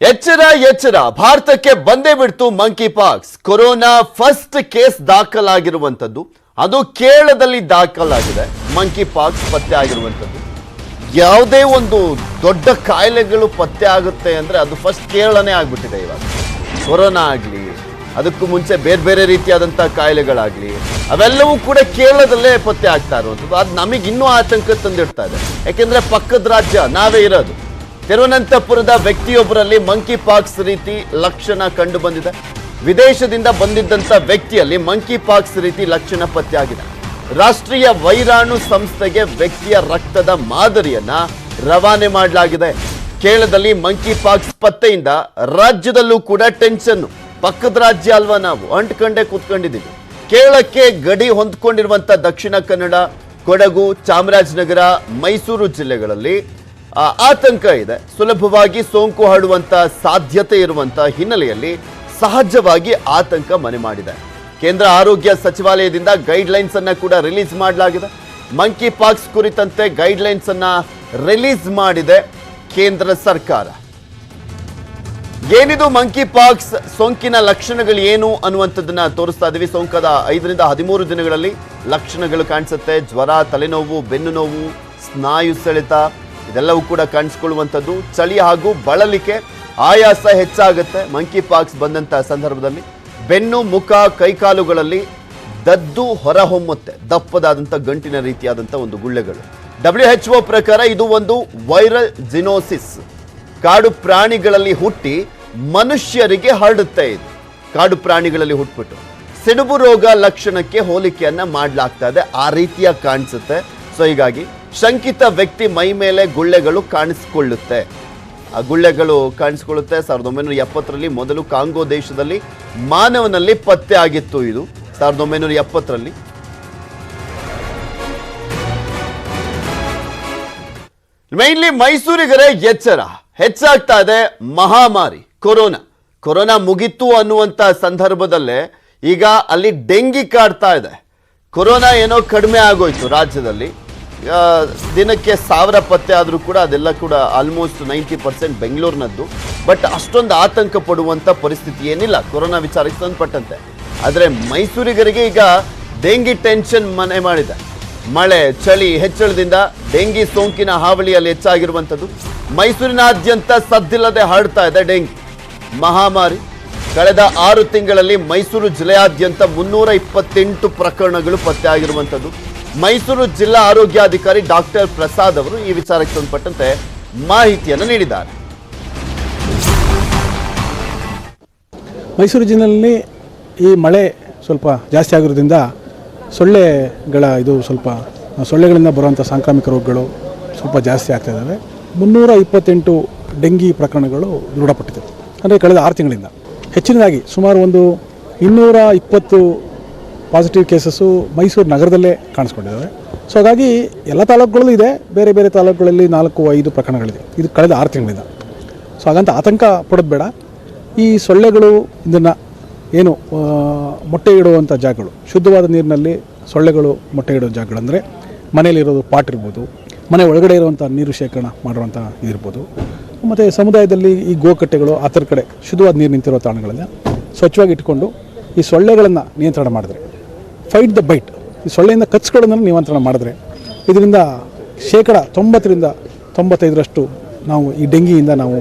Speaker 1: ಎಚ್ಚರ ಎಚ್ಚರ, ಭಾರತಕ್ಕೆ ಬಂದೇ ಬಿಡ್ತು monkey pox. Corona first case ದಾಖಲಾಗಿರುವಂಥದ್ದು ಅದು ಕೇರಳದಲ್ಲಿ ದಾಖಲಾಗಿದೆ. ಮಂಕಿ ಪಾಕ್ಸ್ ಪತ್ತೆ ಆಗಿರುವಂಥದ್ದು. ಯಾವುದೇ ಒಂದು ದೊಡ್ಡ ಕಾಯಿಲೆಗಳು ಪತ್ತೆ ಆಗುತ್ತೆ ಅಂದರೆ ಅದು ಫಸ್ಟ್ ಕೇರಳನೇ ಆಗ್ಬಿಟ್ಟಿದೆ ಇವಾಗ. ಕೊರೋನಾ ಆಗಲಿ, ಅದಕ್ಕೂ ಮುಂಚೆ ಬೇರೆ ಬೇರೆ ರೀತಿಯಾದಂಥ ಕಾಯಿಲೆಗಳಾಗಲಿ, ಅವೆಲ್ಲವೂ ಕೂಡ ಕೇರಳದಲ್ಲೇ ಪತ್ತೆ ಆಗ್ತಾ ಇರುವಂಥದ್ದು. ಅದು ನಮಗೆ ಇನ್ನೂ ಆತಂಕ ತಂದಿಡ್ತಾ ಇದೆ. ಯಾಕೆಂದರೆ ಪಕ್ಕದ ರಾಜ್ಯ ನಾವೇ ಇರೋದು. ತಿರುವನಂತಪುರದ ವ್ಯಕ್ತಿಯೊಬ್ಬರಲ್ಲಿ ಮಂಕಿ ಪಾಕ್ಸ್ ರೀತಿ ಲಕ್ಷಣ ಕಂಡು ಬಂದಿದೆ. ವಿದೇಶದಿಂದ ಬಂದಿದ್ದಂಥ ವ್ಯಕ್ತಿಯಲ್ಲಿ ಮಂಕಿ ಪಾಕ್ಸ್ ರೀತಿ ಲಕ್ಷಣ ಪತ್ತೆಯಾಗಿದೆ. ರಾಷ್ಟ್ರೀಯ ವೈರಾಣು ಸಂಸ್ಥೆಗೆ ವ್ಯಕ್ತಿಯ ರಕ್ತದ ಮಾದರಿಯನ್ನ ರವಾನೆ ಮಾಡಲಾಗಿದೆ. ಕೇರಳದಲ್ಲಿ ಮಂಕಿ ಪಾಕ್ಸ್ ಪತ್ತೆಯಿಂದ ರಾಜ್ಯದಲ್ಲೂ ಕೂಡ ಟೆನ್ಷನ್. ಪಕ್ಕದ ರಾಜ್ಯ ಅಲ್ವಾ, ನಾವು ಅಂಟ್ಕೊಂಡೇ ಕೂತ್ಕೊಂಡಿದ್ದೀವಿ. ಕೇರಳಕ್ಕೆ ಗಡಿ ಹೊಂದ್ಕೊಂಡಿರುವಂತ ದಕ್ಷಿಣ ಕನ್ನಡ, ಕೊಡಗು, ಚಾಮರಾಜನಗರ, ಮೈಸೂರು ಜಿಲ್ಲೆಗಳಲ್ಲಿ ಆತಂಕ ಇದೆ. ಸುಲಭವಾಗಿ ಸೋಂಕು ಹರಡುವಂತ ಸಾಧ್ಯತೆ ಇರುವಂತ ಹಿನ್ನೆಲೆಯಲ್ಲಿ ಸಹಜವಾಗಿ ಆತಂಕ ಮನೆ ಮಾಡಿದೆ. ಕೇಂದ್ರ ಆರೋಗ್ಯ ಸಚಿವಾಲಯದಿಂದ ಗೈಡ್ಲೈನ್ಸ್ ಅನ್ನ ಕೂಡ ರಿಲೀಸ್ ಮಾಡಲಾಗಿದೆ. ಮಂಕಿ ಪಾಕ್ಸ್ ಕುರಿತಂತೆ ಗೈಡ್ಲೈನ್ಸ್ ಅನ್ನ ರಿಲೀಸ್ ಮಾಡಿದೆ ಕೇಂದ್ರ ಸರ್ಕಾರ. ಏನಿದು ಮಂಕಿ ಪಾಕ್ಸ್, ಸೋಂಕಿನ ಲಕ್ಷಣಗಳು ಏನು ಅನ್ನುವಂಥದ್ದನ್ನ ತೋರಿಸ್ತಾ ಇದೀವಿ. ಸೋಂಕದ 5 ರಿಂದ 13 ದಿನಗಳಲ್ಲಿ ಲಕ್ಷಣಗಳು ಕಾಣಿಸುತ್ತೆ. ಜ್ವರ, ತಲೆನೋವು, ಬೆನ್ನು ನೋವು, ಸ್ನಾಯು ಸೆಳೆತ ಇದೆಲ್ಲವೂ ಕೂಡ ಕಾಣಿಸ್ಕೊಳ್ಳುವಂಥದ್ದು. ಚಳಿ ಹಾಗೂ ಬಳಲಿಕೆ, ಆಯಾಸ ಹೆಚ್ಚಾಗುತ್ತೆ ಮಂಕಿ ಪಾಕ್ಸ್ ಬಂದಂಥ ಸಂದರ್ಭದಲ್ಲಿ. ಬೆನ್ನು, ಮುಖ, ಕೈಕಾಲುಗಳಲ್ಲಿ ದದ್ದು ಹೊರಹೊಮ್ಮುತ್ತೆ, ದಪ್ಪದಾದಂಥ ಗಂಟಿನ ರೀತಿಯಾದಂಥ ಒಂದು ಗುಳ್ಳೆಗಳು. WHO ಪ್ರಕಾರ ಇದು ಒಂದು ವೈರಲ್ ಜಿನೋಸಿಸ್. ಕಾಡು ಪ್ರಾಣಿಗಳಲ್ಲಿ ಹುಟ್ಟಿ ಮನುಷ್ಯರಿಗೆ ಹರಡುತ್ತೆ. ಇದು ಕಾಡು ಪ್ರಾಣಿಗಳಲ್ಲಿ ಹುಟ್ಟುಬಿಟ್ಟು ಸಿಡುಬು ರೋಗ ಲಕ್ಷಣಕ್ಕೆ ಹೋಲಿಕೆಯನ್ನ ಮಾಡಲಾಗ್ತಾ ಇದೆ. ಆ ರೀತಿಯ ಕಾಣಿಸುತ್ತೆ. ಸೊ ಹೀಗಾಗಿ ಶಂಕಿತ ವ್ಯಕ್ತಿ ಮೈ ಮೇಲೆ ಗುಳ್ಳೆಗಳು ಕಾಣಿಸಿಕೊಳ್ಳುತ್ತೆ. ಆ ಗುಳ್ಳೆಗಳು ಕಾಣಿಸಿಕೊಳ್ಳುತ್ತೆ. 1970ರಲ್ಲಿ ಮೊದಲು ಕಾಂಗೋ ದೇಶದಲ್ಲಿ ಮಾನವನಲ್ಲಿ ಪತ್ತೆ ಆಗಿತ್ತು. ಇದು 1970ರಲ್ಲಿ. ಮೈನ್ಲಿ ಮೈಸೂರಿಗರೇ ಎಚ್ಚರ, ಹೆಚ್ಚಾಗ್ತಾ ಇದೆ ಮಹಾಮಾರಿ ಕೊರೋನಾ ಮುಗಿತು ಅನ್ನುವಂತ ಸಂದರ್ಭದಲ್ಲೇ ಈಗ ಅಲ್ಲಿ ಡೆಂಗಿ ಕಾಡ್ತಾ ಇದೆ. ಕೊರೋನಾ ಏನೋ ಕಡಿಮೆ ಆಗೋಯ್ತು ರಾಜ್ಯದಲ್ಲಿ. ದಿನಕ್ಕೆ 1000 ಪತ್ತೆ ಆದರೂ ಕೂಡ ಅದೆಲ್ಲ ಕೂಡ ಆಲ್ಮೋಸ್ಟ್ 90% ಬೆಂಗಳೂರಿನದ್ದು. ಬಟ್ ಅಷ್ಟೊಂದು ಆತಂಕ ಪಡುವಂಥ ಪರಿಸ್ಥಿತಿ ಏನಿಲ್ಲ ಕೊರೋನಾ ವಿಚಾರಕ್ಕೆ ಸಂಬಂಧಪಟ್ಟಂತೆ. ಆದರೆ ಮೈಸೂರಿಗರಿಗೆ ಈಗ ಡೆಂಗಿ ಟೆನ್ಷನ್ ಮನೆ ಮಾಡಿದೆ. ಮಳೆ, ಚಳಿ ಹೆಚ್ಚಳದಿಂದ ಡೆಂಗಿ ಸೋಂಕಿನ ಹಾವಳಿಯಲ್ಲಿ ಹೆಚ್ಚಾಗಿರುವಂಥದ್ದು. ಮೈಸೂರಿನಾದ್ಯಂತ ಸದ್ದಿಲ್ಲದೆ ಹರಡ್ತಾ ಇದೆ ಡೆಂಗಿ ಮಹಾಮಾರಿ. ಕಳೆದ 6 ತಿಂಗಳಲ್ಲಿ ಮೈಸೂರು ಜಿಲ್ಲೆಯಾದ್ಯಂತ 328 ಪ್ರಕರಣಗಳು ಪತ್ತೆಯಾಗಿರುವಂಥದ್ದು. ಮೈಸೂರು ಜಿಲ್ಲಾ ಆರೋಗ್ಯಾಧಿಕಾರಿ ಡಾಕ್ಟರ್ ಪ್ರಸಾದ್ ಅವರು ಈ ವಿಚಾರಕ್ಕೆ ಸಂಬಂಧಪಟ್ಟಂತೆ ಮಾಹಿತಿಯನ್ನು ನೀಡಿದ್ದಾರೆ.
Speaker 7: ಮೈಸೂರು ಜಿಲ್ಲೆಯಲ್ಲಿ ಈ ಮಳೆ ಸ್ವಲ್ಪ ಜಾಸ್ತಿ ಆಗಿರೋದ್ರಿಂದ ಸೊಳ್ಳೆಗಳಿಂದ ಬರುವಂಥ ಸಾಂಕ್ರಾಮಿಕ ರೋಗಗಳು ಸ್ವಲ್ಪ ಜಾಸ್ತಿ ಆಗ್ತಾ ಇದ್ದಾವೆ. 328 ಡೆಂಗಿ ಪ್ರಕರಣಗಳು ದೃಢಪಟ್ಟಿದೆ. ಅಂದರೆ ಕಳೆದ 6 ತಿಂಗಳಿಂದ ಹೆಚ್ಚಿನದಾಗಿ ಸುಮಾರು ಒಂದು 220 ಪಾಸಿಟಿವ್ ಕೇಸಸ್ಸು ಮೈಸೂರು ನಗರದಲ್ಲೇ ಕಾಣಿಸ್ಕೊಂಡಿದ್ದಾವೆ. ಸೊ ಹಾಗಾಗಿ ಎಲ್ಲ ತಾಲೂಕುಗಳಲ್ಲೂ ಇದೆ, ಬೇರೆ ಬೇರೆ ತಾಲೂಕುಗಳಲ್ಲಿ 4-5 ಪ್ರಕರಣಗಳಿದೆ. ಇದು ಕಳೆದ 6 ತಿಂಗಳಿಂದ. ಸೊ ಹಾಗಂತ ಆತಂಕ ಪಡೋದು ಬೇಡ. ಈ ಸೊಳ್ಳೆಗಳು ಇದನ್ನು ಏನು ಮೊಟ್ಟೆ ಇಡುವಂಥ ಜಾಗಗಳು, ಶುದ್ಧವಾದ ನೀರಿನಲ್ಲಿ ಸೊಳ್ಳೆಗಳು ಮೊಟ್ಟೆ ಇಡೋ ಜಾಗಗಳು ಅಂದರೆ ಮನೆಯಲ್ಲಿರೋದು ಪಾಟ್ ಇರ್ಬೋದು, ಮನೆ ಒಳಗಡೆ ಇರುವಂಥ ನೀರು ಶೇಖರಣೆ ಮಾಡುವಂಥ ಇದಿರ್ಬೋದು, ಮತ್ತು ಸಮುದಾಯದಲ್ಲಿ ಈ ಗೋಕಟ್ಟೆಗಳು ಆ ಥರ ಕಡೆ ಶುದ್ಧವಾದ ನೀರು ನಿಂತಿರೋ ತಾಣಗಳನ್ನು ಸ್ವಚ್ಛವಾಗಿ ಇಟ್ಕೊಂಡು ಈ ಸೊಳ್ಳೆಗಳನ್ನು ನಿಯಂತ್ರಣ ಮಾಡಿದ್ರೆ, ಫೈಟ್ ದ ಬೈಟ್, ಈ ಸೊಳ್ಳೆಯಿಂದ ಕಚ್ಗಳನ್ನು ನಿಯಂತ್ರಣ ಮಾಡಿದ್ರೆ ಇದರಿಂದ 90% ರಿಂದ 95% ನಾವು ಈ ಡೆಂಗಿಯಿಂದ ನಾವು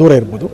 Speaker 7: ದೂರ ಇರ್ಬೋದು.